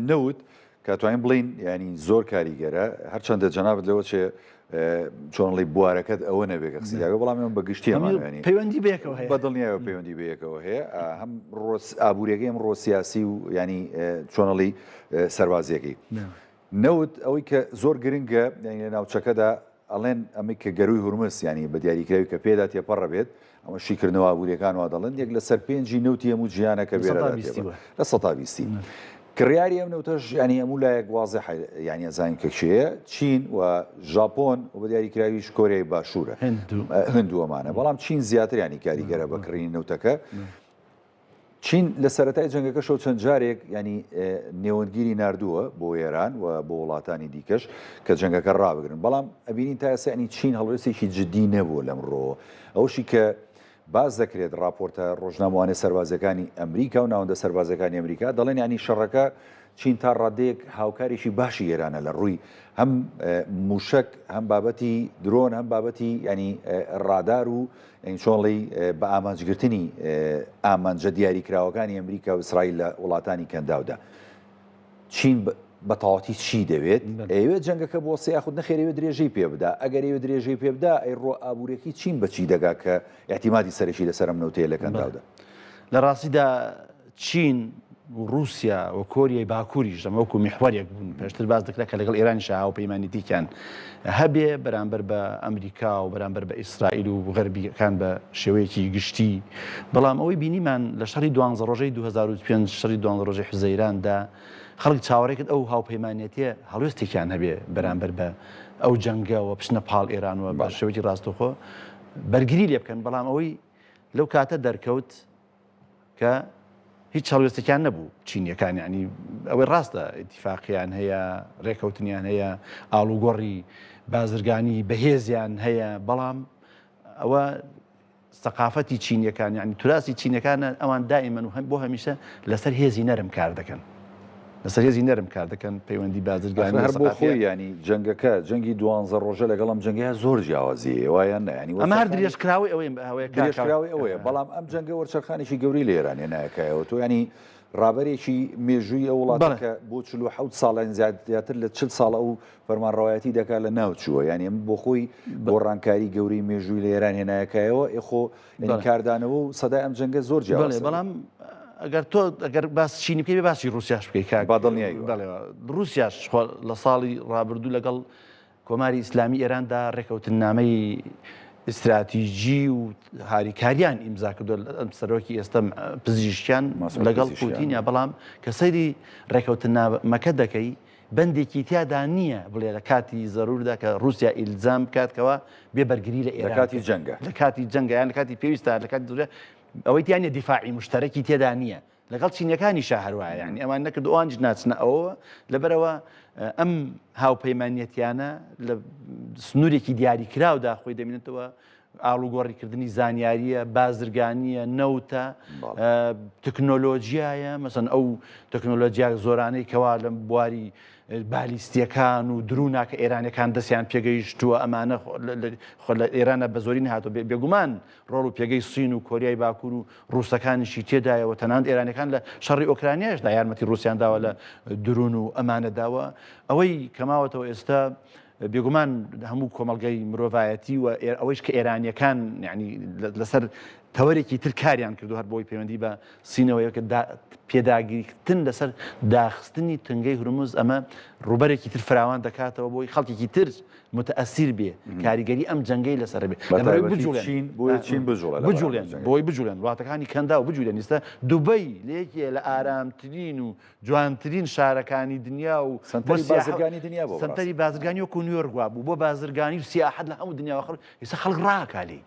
نەوت کە توانین بڵین ینی زۆر کاریگەرە هەرچەندە جەنابەت لەوە چێ چۆنڵی بوارەکەت ئەوە نەبێت قسیداگە بەڵام ئەم بە گشتیەمان پەیوەندی بەیەکەوە هەیە بەدڵنیایەوە پەیوەندی بەیەکەوە هەیە هەم ئابوووریەکەی ئەم ڕۆسیاسی و ینی چۆنەڵی سەربازیەکەی نەوت ئەوەی کە زۆر گرنگە لە ناوچەکەدا ئەڵێن ئەمەی کە گەروی هورمز ینی بە دیاریکراوی کە پێدا تێپەڕە بێت ئەمە شیکردنەوە ئابوووریەکان وا دەڵێن یەک لەسەر 5 نەوتی هەموو جیهانەکە بێرە لە 120 کڕیاری ئەم نەوتەش ینی هەموو لایەک وازح ینی ئەزانین کە چیەیە چین و ژاپۆن و بە دیاریکراویش کۆریای باشوورە هەندووەمانە بەڵام چین زیاتر ینی کاریگەرە بەکڕینی نەوتەکە چین لە سەرەتای جەنگەکە شەو چەند جارێک ینی نێوەندگیری نردووە بۆ ئێران و بۆ وڵاتانی دیکەش کە جەنگەکە ڕابگرن بەڵام ئەبینین تا ئێستا ینی چین هەڵوێستێکی جددی نەبووە لەمڕۆ ئەوشی کە باز دەکرێت راپۆرتە ڕۆژنامەوانێ سەربازەکانی ئەمریکا و ناوەندە سەربازەکانی ئەمریکا دەڵێن ینی شەڕەکە چین تا ڕادەیەک هاوکاریشی باشی ئێرانە لە ڕووی هەم موشک هەم بابەتی درۆن هەم بابەتی ینی ڕادار و چۆنڵی بە ئامانجگرتنی ئامانجە دیاریکراوەکانی ئەمریکا و ئیسرائیل لە وڵاتانی کەنداودا چین بە تەواوەتی چی دەوێت ئەوێت جەنگەکە بۆ سیاخود نەخێرەوێت درێژەی پێ بدا ئەگەر ئێوە درێژەی پێ بدا ئەی ڕۆ ئابوورێکی چین بەچی دەگا کە احتیمادی سەرشی لەسەرم نەوتەیە لە کەنداودا لە ڕاستیدا چین و رووسیا و کۆریای باکووریش دەمەوەکو میحوەرێک بوون پێشتر باز دەکرێت کە لەگەڵ ئێرانی شاو پەیمانیتیکیان هەبێ بەرامبەر بە ئەمریکا و بەرامبەر بە ئیسرائیل و غەربیەکان بە شێوەیەکی گشتی بەڵام ئەوەی بینیمان لە شەڕی 12 ڕۆژەی 2005 شەڕی 12 ڕۆژەی حوزەیراندا خەڵک چاوەڕێکت ئەو هاوپەیمانێتیە هەڵوێستێکیان هەبێ بەرامبەر بە ئەو جەنگەوە پشنە پاڵ ئێرانوە بە شێوەی ڕاستەوخۆ بەرگری لێ بکەن بەڵام ئەوەی لەو کاتە دەرکەوت کە هیچ هەڵوێستێکیان نەبوو چینیەکان ینی ئەوەی ڕاستە ئیتیفاقیان هەیە ڕێکەوتنیان هەیە ئاڵوگۆڕی بازرگانی بەهێزیان هەیە بەڵام ئەوە سەقافەتی چینیەکان ینی توراسی چینەکانە ئەوان دائیمەن و بۆ هەمیشە لەسەر هێزی نەرم کار دەکەن لەسەر هێزی نەرم کار دەکەن پەیوەندی بازرگانی هەر بۆ خۆی ینی جەنگەکە جەنگی 12 ڕۆژە لەگەڵم جەنگەیە زۆر جیاوازیە وایان ینی ئەمە هەر درێژکراوی درێژکراوی ئەوەیە بەڵام ئەم جەنگە وەرچەرخانێکی گەوری لە ئێرانێ نایەکایەوە تۆ ینی ڕابەرێکی مێژووی ئەو وڵاتەکە بۆ 47 ساڵان زیاتر لە 40 ساڵە و فەرمانڕەوایەتی دەکات لە ناوچووە ینی ئەم بۆ خۆی بۆ ڕانکاری گەوری مێژووی لە ئێران هێنایەکایەوە ئێخۆ کاردانەوە و سەدای ئەم جەنگە زۆر جیاوازە بەڵام ئەگەر تۆ ئەگەر باس چینی بکەی باسی رووسیاش بکەی کاک بادڵنیایی رووسیاش لە ساڵی ڕابردوو لەگەڵ کۆماری ئیسلامی ئێراندا ڕێکەوتنامەی استراتیژی و هاریکاریان ئیمزا کردو ئەم سەرۆکی ئێستا پزیشکیان لەگەڵ پوتینە بەڵام کە سەیری ڕێکەوتنامەکە دەکەی بەندێکی تیادا نییە بڵێ لە کاتی زەروردا کە رووسیا ئیلزام بکاتکەوە بێبەرگری لە ئێران کاتی جەنگە لە کاتی جەنگە یان لە کاتی پێویستە لە کاتی زۆرە ئەوەی تیانە دیفاعی مشتەرەکی تێدا نییە لەگەڵ چینەکانی شاهروایە یعنی ئەمان نەکرد ئەوانج ناچنە ئەوە لەبەرەوە ئەم هاوپەیمانیەتیانە لە سنوورێکی دیاریکراودا خۆی دەمێنێتەوە ئاڵوگۆڕیکردنی زانیاریە بازرگانیە نەوتە تەکنۆلۆژیایە مەسەن ئەو تەکنۆلۆژیا زۆرانەی کەوا لەم بواری بالیستیەکان و درونە کە ئێرانەکان دەستیان پێگەیشتووە ئەمانە لە ئێرانە بە زۆری هاتووە بێگومان ڕۆڵ و پێگەی سین و کۆریای باکوور و ڕووسەکانیشی تێدایەوە تەنانەت ئێرانەکان لە شەڕی ئۆکرانیاشدا یارمەتی رووسیانداوە لە درون و ئەمانەداوە ئەوەی کەماوەتەوە ئێستا بێگومان هەموو کۆمەلگەی مرۆڤایەتی و ئەوەیش کە ئێرانیەکان یعنی لەسەر تەوەرێکی تر کاریان کردو هەر بۆی پەیوەندی بە سینەوەیە کە پێداگیریکردن لەسەر داخستنی تنگەی هورموز ئەمە ڕوبەرێکی تر فراوان دەکاتەوە بۆی خەڵکێکی تر متەئەسیر بێ کاریگەری ئەم جەنگەی لەسەر بێ بجوڵێن بۆی بجوڵێن وڵاتەکانی کەندا و بجوولێن ئێستا دوبەی لەیەکێ لە ئارامترین و جوانترین شارەکانی دنیا و سنتەری بازرگانی وەکو نیویۆرک بوو بۆ بازرگانی و سیاحەت لە هەموو دنیاوە ئێستا خەڵک ڕاکالی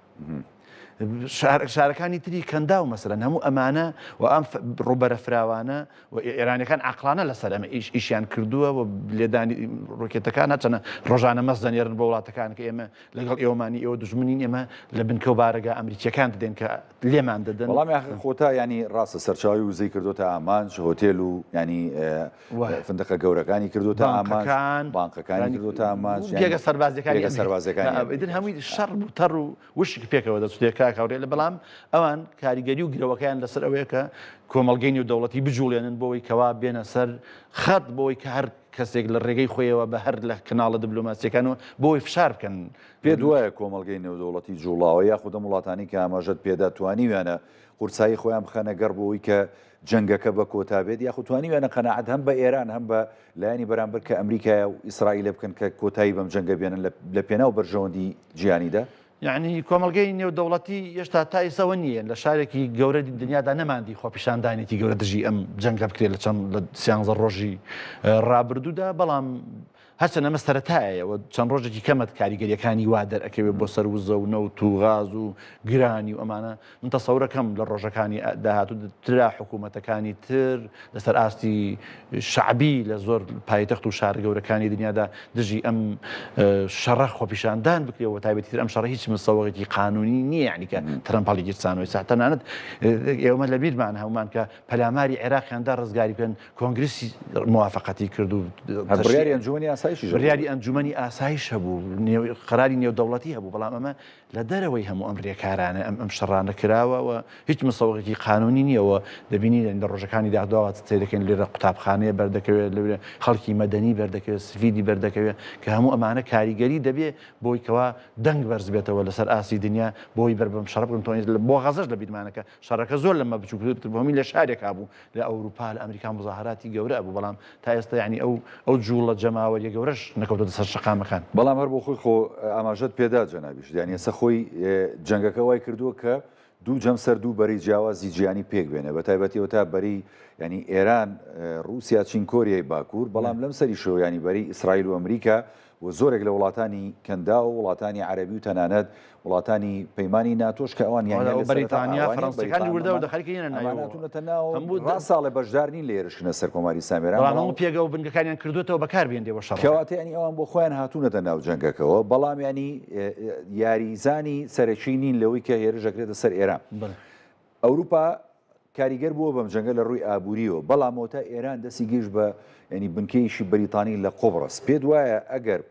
شارەکانی تری کەندا و مەسەرەن هەموو ئەمانە و ئەم ڕوبەرە فراوانە و ئێرانەکان عەقڵانە لەسەر ئەمە ئیشیان کردووە و لێدانی ڕۆکێتەکان ناچەنە ڕۆژانە مەس دەنێرن بە وڵاتەکان کە ئێمە لەگەڵ ئێوەمانی ئێوە دوژمنین ئێمە لە بنکە و بارەگا ئەمریکیەکان دەدەن کە لێمان دەدەن وەڵامی خۆتا ینی ڕاستە سەرچاوی وزەی کردوتە ئامانج هۆتێل و ینی فندقە گەورەکانی کردوتە ئامانج بانقەکانی کردوتە ئامانج گێگە سەربازەکانی هەمووی شەڕ و تەڕ و وشک پێکەوە دەچێت کاکاوڕێ لە بەڵام ئەوان کاریگەری و گرەوەکەیان لەسەر ئەوەیە کە کۆمەڵگەی نێودەوڵەتی بجوڵێنن بۆەوەی کەوا بێنە سەر خەت بۆی کە هەر کەسێک لە ڕێگەی خۆیەوە بە هەر لە کەناڵە دیبلۆماسیەکانەوە بۆی فشار بکەن پێ دوایە کۆمەڵگەی نێودەوڵەتی جوڵاوە یاخودە وڵاتانی کە ئاماژەت پێدا توانیویانە قورسایی خۆیان بخەنە گەڕ بۆەوەی کە جەنگەکە بە کۆتا بێت یاخود توانیویانە قەناعەت هەم بە ئێران هەم بە لایەنی بەرامبەر کە ئەمریکا و ئیسرائیل بکەن کە کۆتایی بەم جەنگە بێنن لە پێناو بەرژەوەندی جیهانیدا یعنی کۆمەلگەی نێودەوڵەتی هێشتا تا ئێسەوە نییە لە شارێکی گەورە دنیادا نەماندی خۆپیشاندانێتی گەورە دژی ئەم جەنگە بکرێت لە چەند لە 13 ڕۆژی ڕابردوودا بەڵام هەرچەنە ئەمە سەرەتایەوە چەند ڕۆژێکی کەمت کاریگەریەکانی وا دەرەکەوێت بۆ سەر وزە و نەوت و غاز و گرانی و ئەمانە من تەسەورەکەم لە ڕۆژەکانی داهاتوو ترا حکوومەتەکانی تر لەسەر ئاستی شعبی لە زۆر پایتەخت و شار گەورەکانی دنیادا دژی ئەم شەڕە خۆپیشاندان بکرێەوە تایبەتی تر ئەم شەڕە هیچ مسەوەڕێکی قانونی نییە یعنی کە ترەمپەڵی گیرسانەوەی ساتەنانەت ئێوەمە لە بیرمان هەومان کە پەلاماری عێراقیاندا ڕزگاری بکەن کۆنگرسی موافقەتی کرد و بڕیاری ئەنجومەنی ئاسایش هەبوو قەراری نێودەوڵەتی هەبوو بەڵام ئەمە لە دەرەوەی هەموو ئەم ڕێکارانە ئەم شەڕانە کراوەوە هیچ مسەوەڕێکی قانونی نییەوە دەبینی لە ڕۆژەکانی داهداوە چ دەکەن لێرە قوتابخانەیە بەردەکەوێت لەوێ خەڵکی مەدەنی بەردەکەوێت سفیدی بەردەکەوێت کە هەموو ئەمانە کاریگەری دەبێ بۆی کەوا دەنگ بەرز بێتەوە لەسەر ئاسی دنیا بۆی بەربم شەڕ بکەن تۆنیت بۆ غەزەش لە بیرمانەکە شەڕەکە زۆر لەمە بچووکتر بۆمی لە شارێکا بوو لە ئەوروپا لە ئەمریکا مزاهراتی گەورە بوو بەڵام تا ئێستا یعنی ئەو جوڵە جەماوەریە گەورەش نەکەوتە سەر شەقامەکان بەڵام هەر بۆ خۆی خۆ ئاماژەت پێدا جەنابیش یعنی ئێستا خۆی جەنگەکە وای کردووە کە دوو جەم سەر دوو بەری جیاوازی جیهانی پێک بێنێ بە تایبەتیەوە تا بەری ینی ئێران رووسیا چین کۆریای باکوور بەڵام لەم سەری شۆ ینی بەری ئیسرائیل و ئەمریکا و زۆرێک لە وڵاتانی کەندا و وڵاتانی عەرەبی و تەنانەت وڵاتانی پەیمانی ناتۆش کە ئەوان بەریتانیا فەڕەنسیەکانی وردە و دەخەریکە ناتونەتە ناو ڕاست ساڵێ بەشدار نین لە ێرشکنە سەر کۆماری سامێران هەموو پێگە و بنگەکانیان کردوێتەوە بەکاربێنێەوە شەڕ کەواتە ینی ئەوان بۆ خۆیان هاتوونەتە ناو جەنگەکەەوە بەڵام ینی یاریزانی سەرەکی نین لەوەی کە هێرشەکرێتە سەر ئێران ئەوروپا کاریگەر بووە بەم جەنگە لە ڕووی ئابووریەوە بەڵامەوە تا ئێران دەستی گەیشت بە ینی بنکەیشی بەریتانی لە قۆبڕس پێ وایە ئەگەر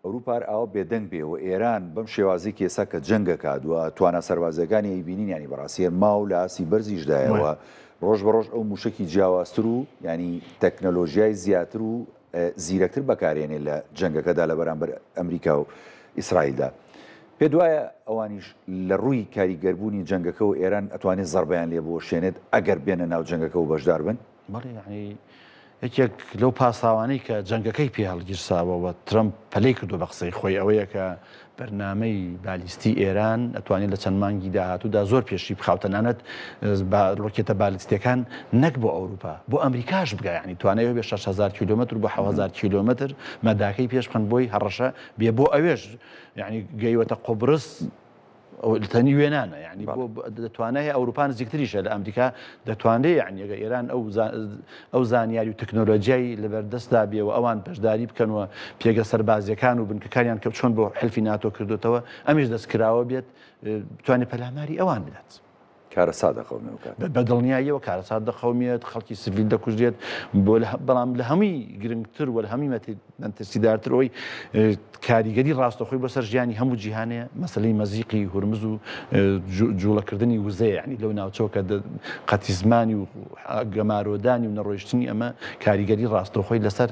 ئەوروپار ئاوە بێدەنگ بێ و ئێران بەم شێوازی کێسا کە جەنگە کادووە توانە سەربازەکانی ئەیبینین ینی بەڕاستیە ماو لە ئاسی بەرزیشدایەوە ڕۆژ بەڕۆژ ئەو موشکی جیاوازتر و ینی تەکنەلۆژیای زیاتر و زیرەکتر بەکارێنێ لە جەنگەکەدا لە بەرامبەر ئەمریکا و ئیسرائیلدا پێ دوایە ئەوانیش لە ڕووی کاریگەربوونی جەنگەکە و ئێران ئەتوانێت زەربەیان لێ بۆ شوێنێت ئەگەر بێنە ناو جەنگەکە و بەشدار بن بەڵێ یعنی یەکێک لەو پاساوانەی کە جەنگەکەی پێ هەڵگیرساوەوە ترەمپ پەلەی کردو بە قسەی خۆی ئەوەیە کە بەرنامەی بالیستی ئێران ئەتوانێت لە چەند مانگی داهاتوودا زۆر پێشی بخاوتەنانەت ڕۆکێتە بالیستیەکان نەک بۆ ئەوروپا بۆ ئەمریکاش بگە ینی توانێت بێ 6,000 کیلومتر بۆ 7,000 کیلومتر مەداکەی پێش بخەن بۆی هەڕەشە بێ بۆ ئەوێش یعنی گەیوەتە قوبرس تەنی وێنانە یعنی بۆ دەتوانێت ئەوروپا نزیکتریشە لە ئەمریکا دەتوانێت یعنی ئەگە ئێران ئەو زانیاری و تەکنۆلۆژیای لەبەردەستدا بێەوە ئەوان بەشداری بکەنەوە پێگە سەربازیەکان و بنکەکانیان کە چۆن بۆ حلفی ناتۆ کردوتەوە ئەمیش دەستکراوە بێت بتوانێت پەلاماری ئەوان بدات. کارەسا دەخەومێ بە دڵنیاییەوە کارەسات دەخەومێت خەڵکی سڤیل دەکوژێت بەڵام لە هەمووی گرنگتر وە لە هەمی مەترسیدارتر ئەوی کاریگەری ڕاستەخۆی بەسەر ژیانی هەموو جیهانەیە مەسلەی مەزیقی هورمز و جوڵەکردنی وزەیە ینی لەو ناوچەوە کە قەتی زمانی و گەمارۆدانی و نەڕۆیشتنی ئەمە کاریگەری ڕاستەخۆی لەسەر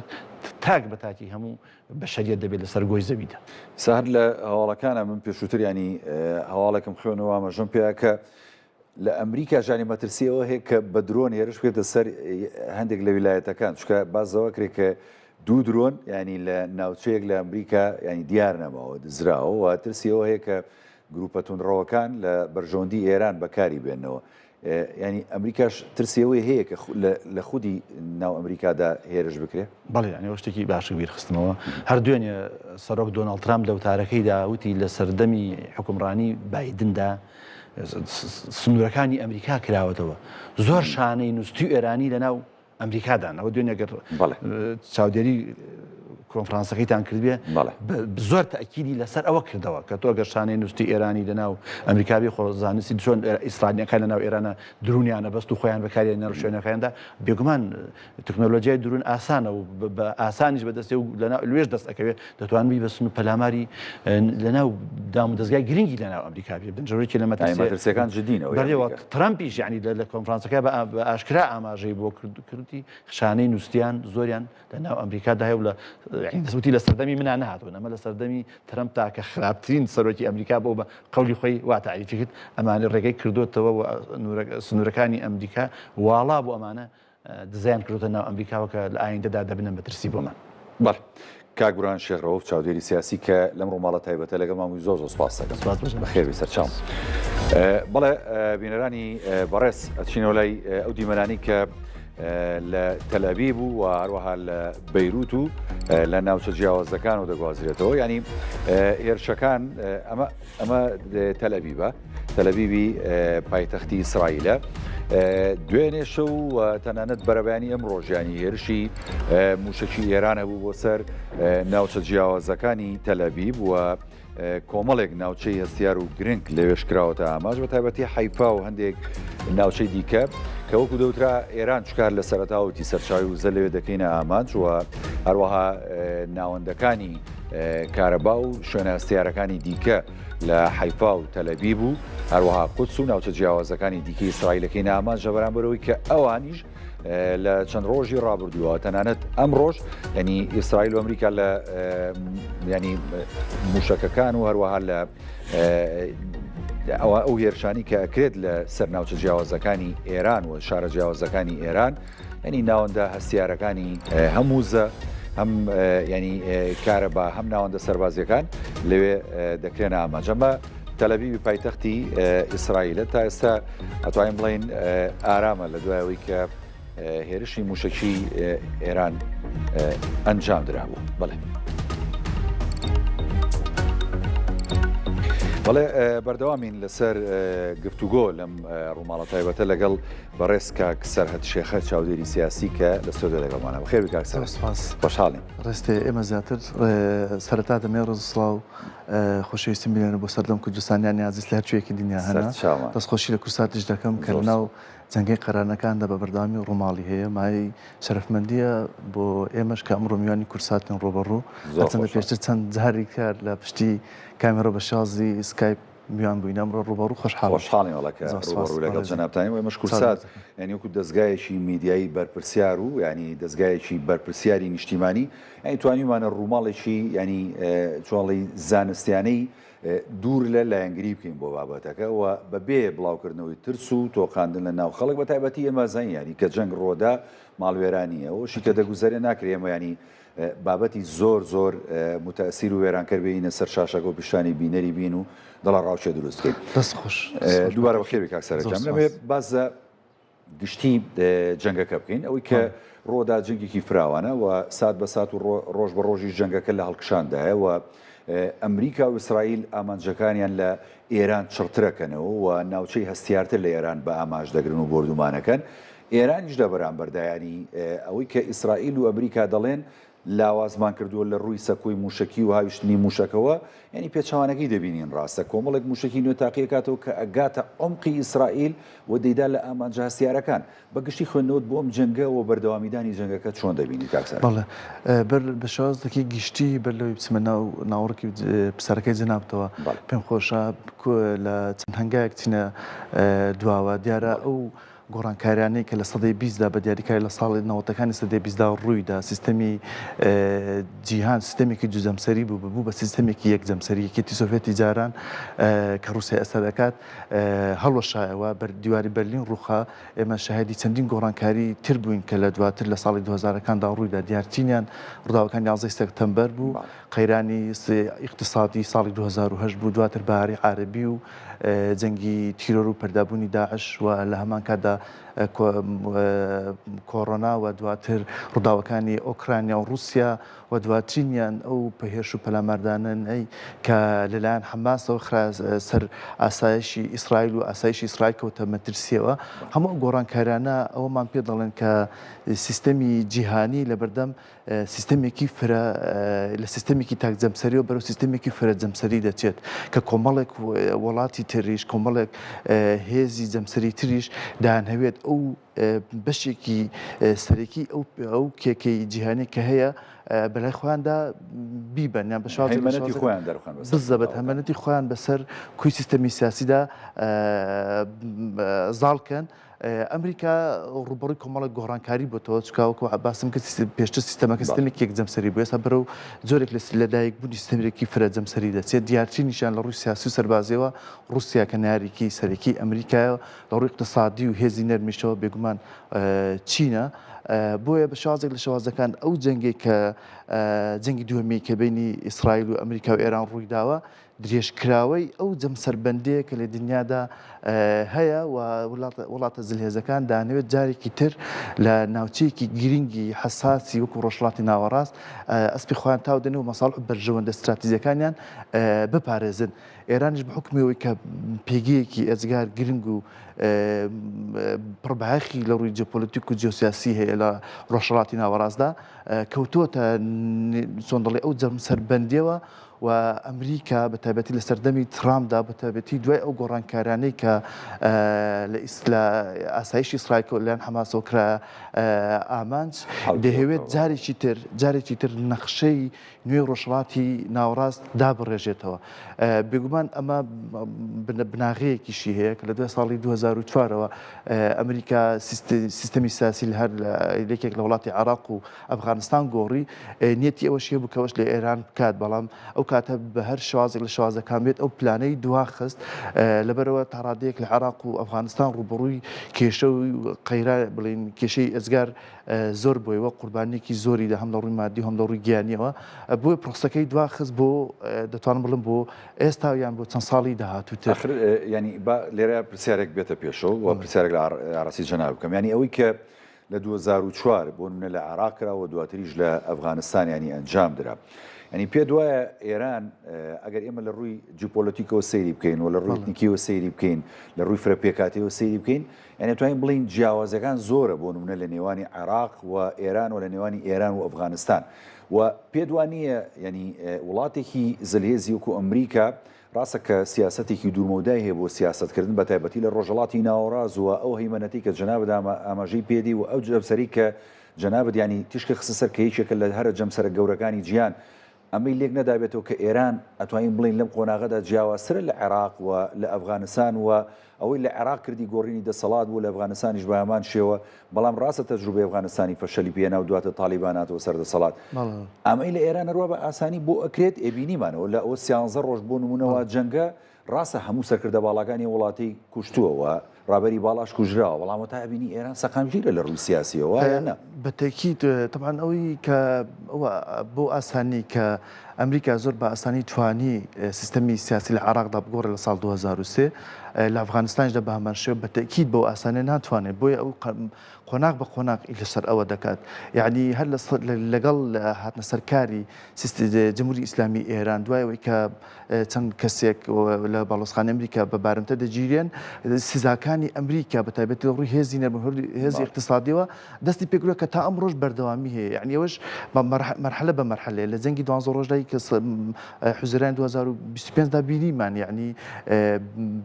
تاک بە تاکی هەموو بەشەریەت دەبێت لەسەر گۆی زەویدا. ساهر لە هەواڵەکانە من پێشووتر ینی هەواڵێکم خوێنەوە ئاماژەم پێیا کە لە ئەمریکا ژانی مەترسیەوە هەیە کە بە درۆن هێرش بێتە سەر هەندێک لە ویلایەتەکان چکە بازەوە کرێت کە دوو درۆن ینی لە ناوچەیەک لە ئەمریکا ینی دیار نەماوە دزراوە و ترسیەوە هەیە کە گروپە توندڕەوەکان لە بەرژۆندی ئێران بەکاری بێنەوە ینی ئەمریکاش ترسیەوەی هەیە کە لە خودی ناو ئەمریکادا هێرش بکرێت بەڵێ ینی شتێکی باشی بیرخستنەوە هەردوێنێ سەرۆک دۆناڵد ترامپ لە وتارەکەیدا وتی لە سەردەمی حکومڕانی بایدندا سنوورەکانی ئەمریکا کراوەتەوە زۆر شانەی نووستی و ئێرانی لەناو ئەمریکادان ئەوە دوێنێگەر چاودێری کۆنفرانسەکەیتان کردبێ زۆر تەکیدی لەسەر ئەوە کردەوە کە تۆ گەر شانەی نووستی ئێرانی لەناو ئەمریکابی خۆزانستی چۆن ئیسرائیلەکان لەناو ئێرانە درونیانە بەست و خۆیان بەکارێن نەڕ شوێنەکاندا بێگومان تەکنۆلۆژیای درون ئاسانە و بە ئاسانیش بەدەستێ و لەوێش دەست ئەەکەوێت دەتوانبی بەسن و پەلاماری لەناو دام و دەستگای گرنگی لەناو ئەمریکابی بنجڕێکی لە مەترسیەکان جدینەوە ترامپیش ینی لە کۆنفرانسەکە بە ئاشکرا ئاماژەی بۆ کردی شانەی نووسیان زۆریان لەناو ئەمریکادا هەیە لە دەسوتی لە سەردەمی منە نهاتون ئەمە لە سەردەمی ترەمپ تا کە خراپترین سەرۆکی ئەمریکا بۆ بە قەولی خۆی وا تعریفی کرد ئەمانە ڕێگەی کردوتەوە سنوورەکانی ئەمریکا واڵا بۆ ئەمانە دزایان کردوتە ناو ئەمریکاوە کە لە ئایندەدا دەبنە مەترسی بۆمان. بەڵێ کاک بورهان شێخڕەوف چاودێری سیاسی کە لەم ڕۆماڵە تایبەتە لەگەڵ مامۆی زۆر سوپاس دەکەم بەخێر بێ سەرچاو. بەڵێ بینەرانی بەڕێز ئەچینەوە لای ئەو دیمەنانی کە لە تەلەبیب و هەروەها لە بەیروت و لە ناوچە جیاوازەکان و دەگوازرێتەوە ینی هێرشەکان ئەمە تەلەبیبە تەلەبیبی پایتەختی ئیسرائیلە دوێنێ شەو تەنانەت بەرەبیانی ئەم ڕۆژیانی هێرشی موشکی ئێرانە بوو بۆ سەر ناوچە جیاوازەکانی تەلەبیب و کۆمەڵێک ناوچەی هەستیار و گرنگ لەوێش کراوەتە ئاماژ بە تایبەتی حیفا و هەندێک ناوچەی دیکە کە وەکو دەوترا ئێران چکار لە سەرەتاوتی سەرچاوی و زە لەوێ دەکەینە ئاماج و هەروەها ناوەندەکانی کارەبا و شوێنە هەستیارەکانی دیکە لە حیفا و تەلەبیب و هەروەها قودس و ناوچە جیاوازەکانی دیکەی ئیسرائیلەکەی ئاماژە بەرامبەرەوەی کە ئەوانیش لە چەند ڕۆژی ڕابردووە تەنانەت ئەم ڕۆژ ینی ئیسرائیل و ئەمریکا لە ینی موشەکەکان و هەروەها لە ئەو هێرشانی کە ئەکرێت لە سەر ناوچە جیاوازەکانی ئێران و شارە جیاوازەکانی ئێران ینی ناوەندە هەستیارەکانی هەمووزە هەم ینی کارەبا هەم ناوەندە سەربازیەکان لەوێ دەکرێنە ئاماژەمە تەلەبیبی پایتەختی ئیسرائیلە تا ئێستا ئەتوانین بڵین ئارامە لە دوایەوەی کە هێرشی موشکی ئێران ئەنجام درابوو. بەڵێ بەڵێ بەردەوامین لەسەر گفتوگۆ لەم ڕووماڵە تایبەتە لەگەڵ بەڕێز کاک سەرهەد شێخە چاودێری سیاسی کە لە سۆدە لەگەڵمانە بەخێر کاک سەرهەد بەشحاڵین. ڕێستێ ئێمە زیاتر سەرەتا دەمێ ڕۆژ سڵاو خۆشەویستیم بێنە بۆ سەردەم کوردستانیانی عزیز لە هەرچوویەکی دنیا هەنا دەستخۆشی لە کورساتیش دەکەم کە لەناو جەنگەی قەرانەکاندا بە بەردەوامی و ڕووماڵی هەیە مای شەرەفمەندیە بۆ ئێمەش کە ئەمڕۆ میوانی کورساتن ڕۆبەڕوو هەرچەندە پێشتر چەند جاری کار لە پشتی کامێرە بە شازی سکایپ میوان بووین ئەمڕۆ ڕوبەڕوو خۆشحاڵی وڵەکە ڕوبەڕوو لەگەڵ جەنابتانی و مەشکور سات یعنی وەکو دەستگایەکی میدیایی بەرپرسیار و ینی دەستگایەکی بەرپرسیاری نیشتیمانی یعنی توانیمانە ڕووماڵێکی ینی چۆڵی زانستیانەی دوور لە لایەنگری بکەین بۆ بابەتەکە و بەبێ بڵاوکردنەوەی ترس و تۆقااندن لە ناو خەڵک بە تایبەتی ئێمە زانیانی کە جەنگ ڕۆدا ماڵوێرانیە ئەوشی کە دەگوزارێ ناکرێ ئێمە ینی بابەتی زۆر متەسیر و وێرانکەر بینە سەر شاشەکە و پیشانی بینەری بین و دەڵا ڕاوچە دروست بکەین. دەست خۆش دووبارە بەخێر کاک سەرجەم لەبێ بازە گشتی جەنگەکە بکەین ئەوەی کە ڕۆدا جەنگێکی فراوانە و سات بە سات و ڕۆژ بە ڕۆژی جەنگەکە لە هەڵکشاندایە و ئەمریکا و ئیسرائیل ئامانجەکانیان لە ئێران چڕترەکەنەوە و ناوچەی هەستیارتر لە ئێران بە ئاماژ دەگرن و بردومانەکەن. ئێرانیش لە بەرامبەردایانی ئەوەی کە ئیسرائیل و ئەمریکا دەڵێن لاوازمان کردووە لە ڕووی سەکۆی موشکی و هاویشتنی موشکەوە ینی پێچوانەکەی دەبینین ڕاستە کۆمەڵێک موشکی نوێ تاقیەکاتەوە کە ئەگاتە عمقی ئیسرائیل و دەیدا لە ئامانجە هەستیارەکان بەگشتی خوێندنەوە بۆم جەنگە و بەردەوامیدانی جەنگەکە چۆن دەبینی کاکسەر؟ بەڵێ بە شازدەکی گشتی بەر لەوەی بچمە ناوەڕکی پسەرەکەی جەنابتەوە پێم خۆشە لە چەند هەنگایەک چینە دواوە دیارە ئەو گۆڕانکاریانەی کە لە سەدەی 20دا بە دیاریکاری لە ساڵی 90ەکانی سەدەی 20دا ڕوویدا سیستەمی جیهان سیستەمێکی دووجەمسەری بوو بە سیستەمێکی یەکجەمسەری یەکێتی سۆڤێتی جاران کە رووسیا ئێستا دەکات هەڵوەشایەوە دیواری بەرلین ڕووخا ئێمە شاهدی چەندین گۆڕانکاری تر بووین کە لە دواتر لە ساڵی 2000ەکاندا ڕوویدا دیارچینیان ڕووداوەکانی 11 سپتەمبەر بوو قەیرانی اقتصادی ساڵی 2010 بوو دواتر بەهاری عارەبی و جەنگی تیرۆر و پەردابوونی داعش و لە هەمان کاتدا کۆڕۆنا و دواتر ڕووداوەکانی ئۆکرانیا و رووسیا و دواترینیان ئەو پەهێش و پەلاماردانن کە لەلایەن حەماسەوە سەر ئاسایشی ئیسرائیل و ئاسایشی ئیسرائیل کەوتە مەترسیەوە هەموو گۆڕانکاریانە ئەوەمان پێ دەڵێن کە سیستەمی جیهانی لەبەردەم سیستەمێکی لە سیستەمێکی تاکجەمسەریەوە بەرەو سیستەمێکی فرە جەمسەری دەچێت کە کۆمەڵێک وڵاتی تریش کۆمەڵێک هێزی جەمسەری تریش داهەوێت ئەو بەشێکی سەرەکی ئەو کێکەی جیهانی کە هەیە بەلای خۆیاندا بیبەنیان بەشێمەتی خۆیان بزەبەت هەمەنەتی خۆیان بەسەر کوی سیستەمی سیاسیدا زاڵکەن. ئەمریکا ڕوبڕی کۆمەڵک گۆڕانکاری بۆتەوە چکاوەکو باسم کە پێشتر سیستەمەکە سیستەمێک یەکجەمسەری بوو ئێستا بەرەو زۆرێک لەدایک بوونی سیستەمێکی فرە جەمسەری دەچێت دیارچی نیشان لە ڕووی سیاسی و سەربازیەوە رووسیا کە ناریکی سەرەکی ئەمریکایە لە ڕووی اقتصادی و هێزی نەرمیشەوە بێگومان چینە بۆیە بە شازێک لە شێوازەکان ئەو جەنگێک کە جەنگی دووەمی کە بینی ئیسرائیل و ئەمریکا و ئێران ڕوویداوە درێژکراوەی ئەو جەمسەربەندەیە کە لە دنیادا هەیە و وڵاتە زلهێزەکان دانەوێت جارێکی تر لە ناوچەیەکی گرنگی حساسی وەکو ڕۆژهەڵاتی ناوەڕاست ئەسپی خۆیان تاودێن و مەساڵح بەرژەوەندە استراتیزیەکانیان بپارێزن. ئێرانیش بە حکمەوەی کە پێگەیەکی ئەجگار گرنگ و پڕبایەخی لە ڕووی جیۆپۆلیتیک و جیۆسیاسی هەیە لە ڕۆژهەڵاتی ناوەڕاستدا کەوتووەتە چۆن دەڵێ ئەو جەمسەربەندیەوە و ئەمریکا بە تایبەتی لە سەردەمی ترامدا بە تایبەتی دوای ئەو گۆڕانکارانەی کە لە ئاسایشی ئیسرائیل لەلایەن حەماسەوە کرا ئامانج دەهەوێت جارێکی تر نەخشەی نوێی ڕۆژهەڵاتی ناوەڕاست دابڕێژێتەوە. بێگومان ئەمە بناغەیەکیشی هەیە کە لە دوای ساڵی 2004ەوە ئەمریکا سیستەمی سیاسی لە هەر یەکێک لە وڵاتی عێراق و ئەفغانستان گۆڕی نیەتی ئەوەش هەیە بوو کەەوەش لە ئێران بکات بەڵام ئەو کاتە بە هەر شوازێک لە شوازەکان بێت ئەو پلانەی دواخست لەبەرەوە تا ڕادەیەک لە عێراق و ئەفغانستان ڕوبڕووی کێشە و قەیرا بڵین کێشەی ئەجگار زۆر بۆیەوە قوربانێکی زۆری هەم لە ڕووی مادی هەم لە ڕووی گیانیەوە بۆی پرۆسەکەی دواخست بۆ دەتوانم بڵم بۆ ئێستا یان بۆ چەند ساڵی داهاتووتر ینی لێرە پرسیارێک بێتە پێشەوە و پرسیارێک لە ئاراسی جەناب بکەم ینی ئەوەی کە لە 2004 بۆ نمونە لە عێراق کراوە دواتریش لە ئەفغانستان ینی ئەنجام درا. ینی پێ دوایە ئێران ئەگەر ئێمە لە ڕووی جیۆپۆلیتیکەوە سەیری بکەین و لە ڕووی تکنیکیەوە سەیری بکەین لە ڕووی فرەپێکاتیەوە سەیری بکەین یعنی توانین بڵین جیاوازەکان زۆرە بۆ نمونە لە نێوانی عێراق و ئێران و لە نێوانی ئێران و ئەفغانستان و پێ دوانیە ینی وڵاتێکی زلهێزی وەکو ئەمریکا ڕاستە کە سیاسەتێکی دوورمەودای هەیە بۆ سیاستکردن بە تایبەتی لە ڕۆژهەڵاتی ناوەڕاست و ئەو هەیمەنەتی کە جەنابەت ئاماژەی پێدی و ئەو جەمسەری کە جەنابەت ینی تیشکە خستە سەر کە یەکێکە لە هەرە جەمسەرە گەورەکانی جیهان ئەمەی لێک نەدابێتەوە کە ئێران ئەتوانین بڵین لەم قۆناغەدا جیاوازترە لە عێراق و لە ئەفغانستان و ئەوەی لە عێراق کردی گۆڕینی دەسەڵات بوو لە ئەفغانستانیش بە هەمان شێوە بەڵام ڕاستە تەجروبەی ئەفغانستانی فەشەلی پێنا و دواتە تالیباناتەوە سەر دەسەڵات ئەمەی لە ئێران هەروە بە ئاسانی بۆ ئەکرێت ئێبینیمانەوە لە ئەوە 13 ڕۆژ بۆ نمونەوە جەنگە ڕاستە هەموو سەرکردە باڵەکانی وڵاتی کوشتووەوە ڕابەری باڵاش کوژراوە بەڵام تا ئەبینی ئێران سەقامگیرە لە ڕووی سیاسیەوە یانە بەتەکیید طبعاً ئەوەی کە ئەوە بۆ ئاسانی کە ئەمریکا زۆر بە ئاسانی توانی سیستەمی سیاسی لە عێراقدا بگۆڕێ لە ساڵ 2023 لە ئەفغانستانیشدا بە هەمان شێوە بەتەکیید بۆ ئاسانە ناتوانێت بۆیە ئەو قۆناغ بە قۆناغ لەسەر ئەوە دەکات یعنی هەر لەگەڵ هاتنە سەرکاری جمهوری ئیسلامی ئێران دوایەوەی کە چەند کەسێک لە باڵۆزخانە ئەمریکا بە بارمتە دەگیرێن سزاکانی ئەمریکا بە تایبەتی ڕووی هێزی نەرمەهۆری هێزی اقتصادیەوە دەستی پێگرۆ کە تا ئەمڕۆژ بەردەوامی هەیە یعنی ئەوەش مەرحلە بە مەرحلەیە لە جەنگی 12 ڕۆژدای کە حوزەرانی 2025دا بینیمان یعنی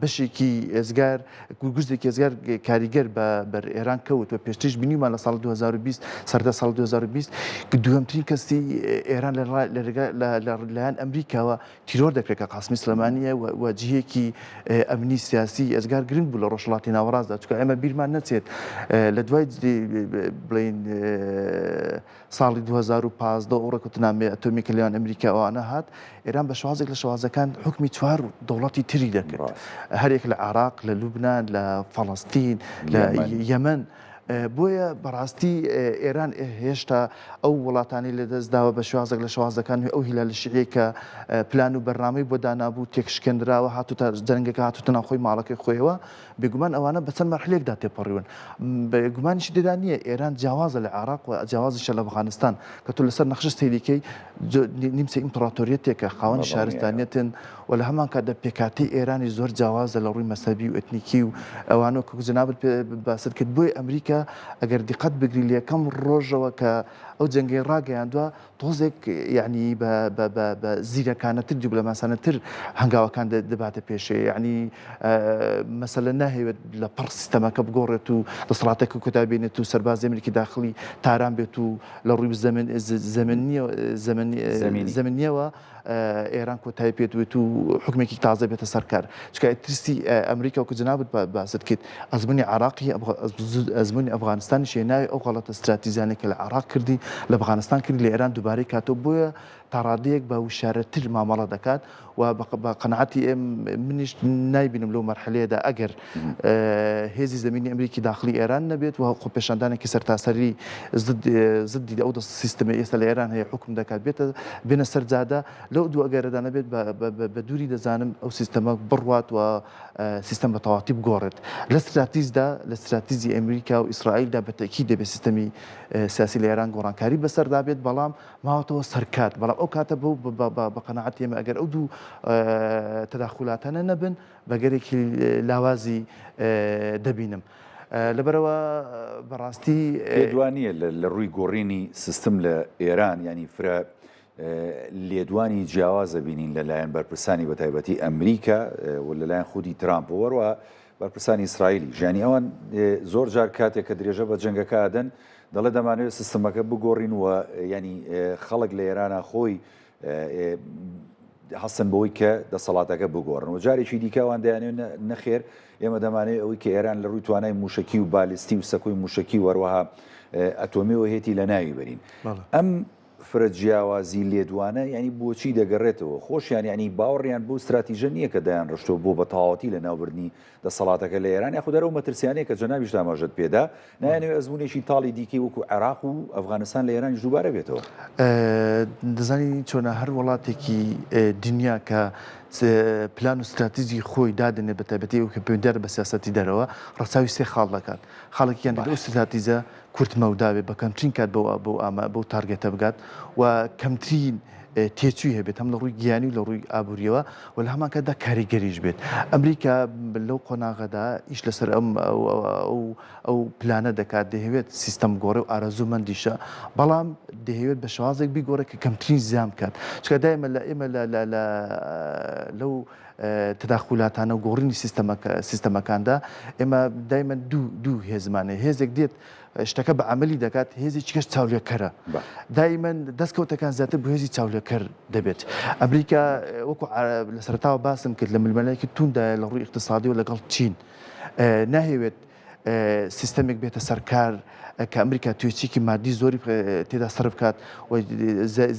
بەشێکی ئێزگار گوزێکی ئێزگار کاریگەر بەر ئێران کەوت و پێشترش بینیمان لە ساڵ 2020 سەردە ساڵ 2020 کە دووەمترین کەسی ئێران لەلایەن ئەمریکاوە تیرۆر دەکرێت کە قاسمی سلەمانیە و جهەیەکی ئەمنی سیاسی ئێزگار گرنگ بوو لە ڕۆژهەڵاتی ناوەڕاستدا چونکە ئێمە بیرمان نەچێت لە دوای بڵین ساڵی 2015 ئەو ڕێکوتنامەی ئەتۆمیکە لەلایەن ئەمریکاوانە هات ئێران بە شێوازێک لە شێوازەکان حکمی چوار دەوڵەتی تری دەکرد هەرێک لە عێراق لە لوبنان لە فەڵەستین لە یەمەن بۆیە بەڕاستی ئێران هێشتا ئەو وڵاتانی لەدەستداوە بە شێوازێک لە شێوازەکان ئەو هیلال شیعی کە پلان و بەرنامەی بۆ دانابوو تێکشکێنراوە هاتوتە جەنگەکە هاتوتە ناو خۆی ماڵەکەی خۆیەوە بێگومان ئەوانە بە چەند مەرحلەیەکدا تێپەڕیون بێگومانیشی تێدا نییە ئێران جیاوازە لە عێراق و جیاوازیشە لە ئەفغانستان کە تۆ لەسەر نەخشە سەیریکەی نیمچە ئیمپراتۆریەتێکە خاوەنی شارستانیەتن و لە هەمان کاتدا پێکاتی ئێرانی زۆر جیاوازە لە ڕووی مەسەبی و ئەتنیکی و ئەوانە کە جنابەت باست کرد بۆی ئەمریکا ئەگەر دیقەت بگری لە یەکەم ڕۆژەوە کە ئەو جەنگەی ڕاگەیاندووە تۆزێک یعنی بە زیرەکانەتر جوب لە ماسانەتر هەنگاوەکان دەباتە پێشێ یعنی مەسەلە ناهەوێت لە پڕ سیستەمەکە بگۆڕێت و دەسەڵاتێکی کۆتابێنێت و سەرباز ئەمریکی داخلی تاران بێت و لە ڕووی زەمنیەوە ئێران کۆتایی پێێت و حکمێکی تازە بێتە سەرکار چکە ترسی ئەمریکا و جنابەت باست کرد ئەزمموی عراقی ئەزمموی ئەفغانستانی شێناوی ئەو غەڵەتە استراتیزیانێکە لە عراق کردی لە ئەفغانستان کردی لە ئێران دووبارەی کاتۆ بۆیە تا ڕادەیەک بە وشارەتر مامەڵە دەکات و بە قەنەعەتی منیش نایبینم لەو مەرحلەیەدا ئەگەر هێزی زەمینی ئەمریکی داخلی ئێران نەبێت و خۆ پێشاندانێکی سەرتاسەری زدی ئەو سیستەمی ئێستا لە ئێران هەیە حکم دەکات بێنە سەرجادا لەو دوو ئەگەرەدا نەبێت بە دووری دەزانم ئەو سیستەمە بڕوات و سیستەم بە تەواتی بگۆڕێت لە استراتیزدا لە استراتیزی ئەمریکا و ئیسرائیلدا بەتەکی دەبێت سیستەمی سیاسی لە ئێران گۆڕانکاری بەسەردا بێت بەڵام ماوەتەوە سەرکات بەڵام ئەو کاتە بە قەنەعەتی ئێمە ئەگەر ئەو دوو تەداخلاتانە نەبن بەگەرێکی لاوازی دەبینم لەبەرەوە بەڕاستی لێدوانیە لە ڕووی گۆڕینی سیستم لە ئێران ینی فرە لێدوانی جیاوازە بینین لەلایەن بەرپرسانی بەتایبەتی ئەمریکا و لەلایەن خودی ترامپ وەروە بەرپرسانی ئیسرائیلی ژیانی ئەوان زۆر جار کاتێک کە درێژە بە جەنگەکە ئادەن دەڵێ دەمانوێت سیستەمەکە بگۆڕین و ینی خەڵک لە ئێرانە خۆی هەستن بەوەی کە دەسەڵاتەکە بگۆڕن و جارێکی دیکەوان دەیانێت نەخێر ئێمە دەمانێت ئەوەی کە ئێران لە ڕووی توانای موشکی و بالیستی و سەکۆی موشکی وەروەها ئەتۆمیەوە هێتی لە ناوی بەرین ئەم فرە جیاوازی لێدوانە ینی بۆچی دەگەڕێتەوە خۆشیان ینی باوەڕیان بۆ استراتیژە نییە کە دایان ڕشتەوە بۆ بەتەواوەتی لە ناوبردنی دەسەڵاتەکە لە ئێران یاخود دەرەوە مەترسیانەیە کە جەنابیش داماژەت پێدا نایانەوێت ئەزمونێکی تاڵی دیکەی وەکو عێراق و ئەفغانستان لە ئێرانی دووبارە بێتەوە دەزانی چۆنە هەر وڵاتێکی دنیا کە پلان و استراتیژی خۆی دادنێ بە تایبەتی و کە پەیوەندیدار بە سیاسەتی دەرەوە ڕەچاوی سێ خاڵ دەکات خاڵێکیان دەبێت ئەو استراتیژە کورتمەوداوێت بە کەمترین کات بەو تارگێتە بگات و کەمترین تێچووی هەبێت هەم لە ڕووی گیانی و لە ڕووی ئابوووریەوە و لە هەمان کاتدا کاریگەریش بێت ئەمریکا لەو قۆناغەدا ئیش لەسەر ئەو پلانە دەکات دەهەوێت سیستەم گۆڕێ و ئارەزوومەندیشە بەڵام دەهەوێت بە شێوازێک بیگۆڕێت کە کەمترین زیان بکات چکە دایمە لە ئێمە لەو تداخلاتانە و گۆڕینی سیستەمەکاندا ئێمە دایمەن دوو هێزمانێ هێزێک دێت شتەکە بە عملی دەکات هێزی چکەش چاولێکەرە دایمەن دەستکەوتەکان زیاتر بۆ هێزی چاولێکەر دەبێت ئەمریکا وەکو لە سەرتاوە باسم کرد لە ملمەلایەکی توندا لە ڕووی اقتصادی و لەگەڵ چین ناهێوێت سیستەمێک بێتە سەرکار کە ئەمریکا توێچێکی مادی زۆری تێدا سەرف کات و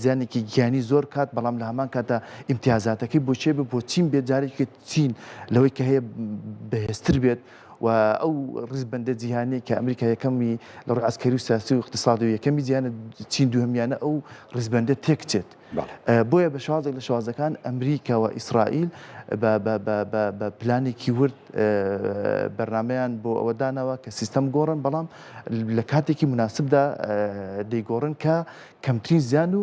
زیانێکی گیانی زۆر کات بەڵام لە هەمان کاتە ئیمتیازاتەکەی بۆ چێ بۆ چین بێت جارێکی چین لەوەی کە هەیە بەهێزتر بێت و ئەو ڕیزبەندە جیهانی کە ئەمریکا یەکەمی لە ڕووی عسکەری و سیاسی و اقتصادی و یەکەمی جیهانە چین دووهەمیانە ئەو ڕیزبەندە تێکچێت بۆیە بە شوازێک لە شوازەکان ئەمریکا و ئیسرائیل بە پلانێکی ورد بەرنمەیان بۆ ئەوەدانەوە کە سیستەم گۆڕن بەڵام لە کاتێکی مناسبدا دەیگۆڕن کە کەمترین زیان و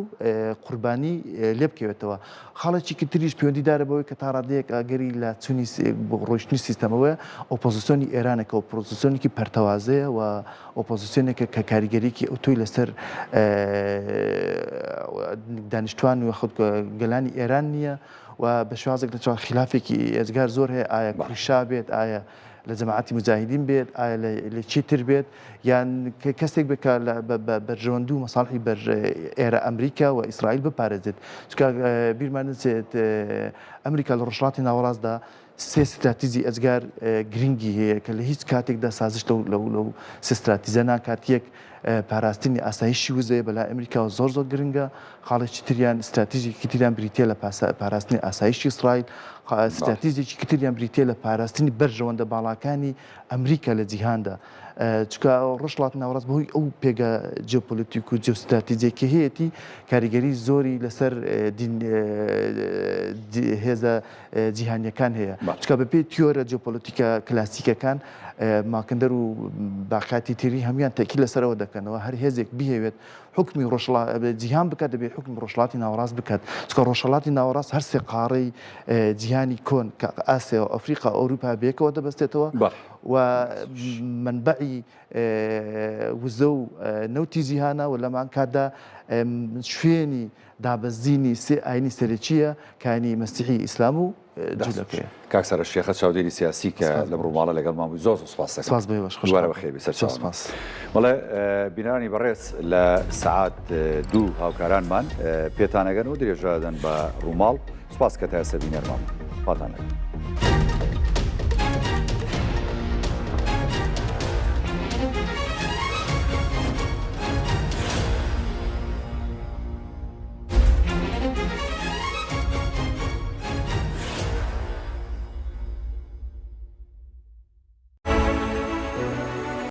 قوربانی لێ بکەوێتەوە خاڵێکی تریش پەیوەندیدارە بەوەی کە تا ڕادەیەک ئاگەری لە چوونی بۆ ڕۆیشتنی سیستەمەوە ئۆپۆزیسیۆنی ئێرانێکە و ئۆپۆزیسیۆنێکی پەرتەوازەیە و ئۆپۆزیسیۆنێکە کە کاریگەریکی ئۆتۆی لەسەر دانیشتوان و گەلانی ئێران نییە و بە شوازێک لە خلافێکی ئێزگار زۆر هەیە ئایا کوریشا بێت ئایا لە جەماعەتی مجاهیدین بێت ئایا لە چیتر بێت یان کەسێک بکە بەرژەوەندی و مەساڵحی بەر ئێرە ئەمریکا و ئیسرائیل بپارێزێت چکە بیرمان نچێت ئەمریکا لە ڕۆژهەڵاتی ناوەڕاستدا سێ استراتیژی ئەزگار گرنگی هەیە کە لە هیچ کاتێکدا سازش لەو سێ استراتیژە ناکات یەک پاراستنی ئاسایشی وزەیە بەلای ئەمریکا و زۆر گرنگە خاڵێکی تریان استراتیژێکی تریان بریتە لە پاراستنی ئاسایشی ئیسرائیل استراتیژێکی تریان بریتە لە پاراستنی بەرژەوەندە باڵاکانی ئەمریکا لە جیهاندا چکە ڕۆژهڵاتی ناوەڕاست بەهۆی ئەو پێگە جیۆپۆلیتیک و جیۆستراتیژیەکی هەیەی کاریگەری زۆری لەسەر هێزە جیهانیەکان هەیە چکە بەپێی تیۆرە جیۆپۆلیتیکە کلاسیکەکان ماکندەر و باقاتی تری هەمیان تەکی لەسەرەوە دەکەنەوە هەر هێزێک بهێوێت حکمی جیهان بکات دەبێت حکمی ڕۆژهڵاتی ناوەڕاست بکات چکە ڕۆژهڵاتی ناوەڕاست هەر سێ قاڕەی جیهانی کۆن کە ئاسیا و ئەفریقا ئەوروپا بێکەوە دەبەستێتەوە و منبعی وزە و نەوتی جیهانە و لەمان کاتدا شوێنی دابەزینی سێ ئاینی سەرەکیە کانی مەسیحی ئیسلام و جوولەکەیە کاکسەر شێخە چاودێری سیاسی کە لە بڕووماڵە لەگەڵ ماوەی زۆر سوپاس دەکەم بەخێبی سەرچاوس وڵێ بینانی بەڕێز لە سەعات 2 هاوکارانمان پێتانەگەن و درێژادەن بە ڕووماڵ سوپاس کە تا ئێستا بینەرمان پاتان لەگەن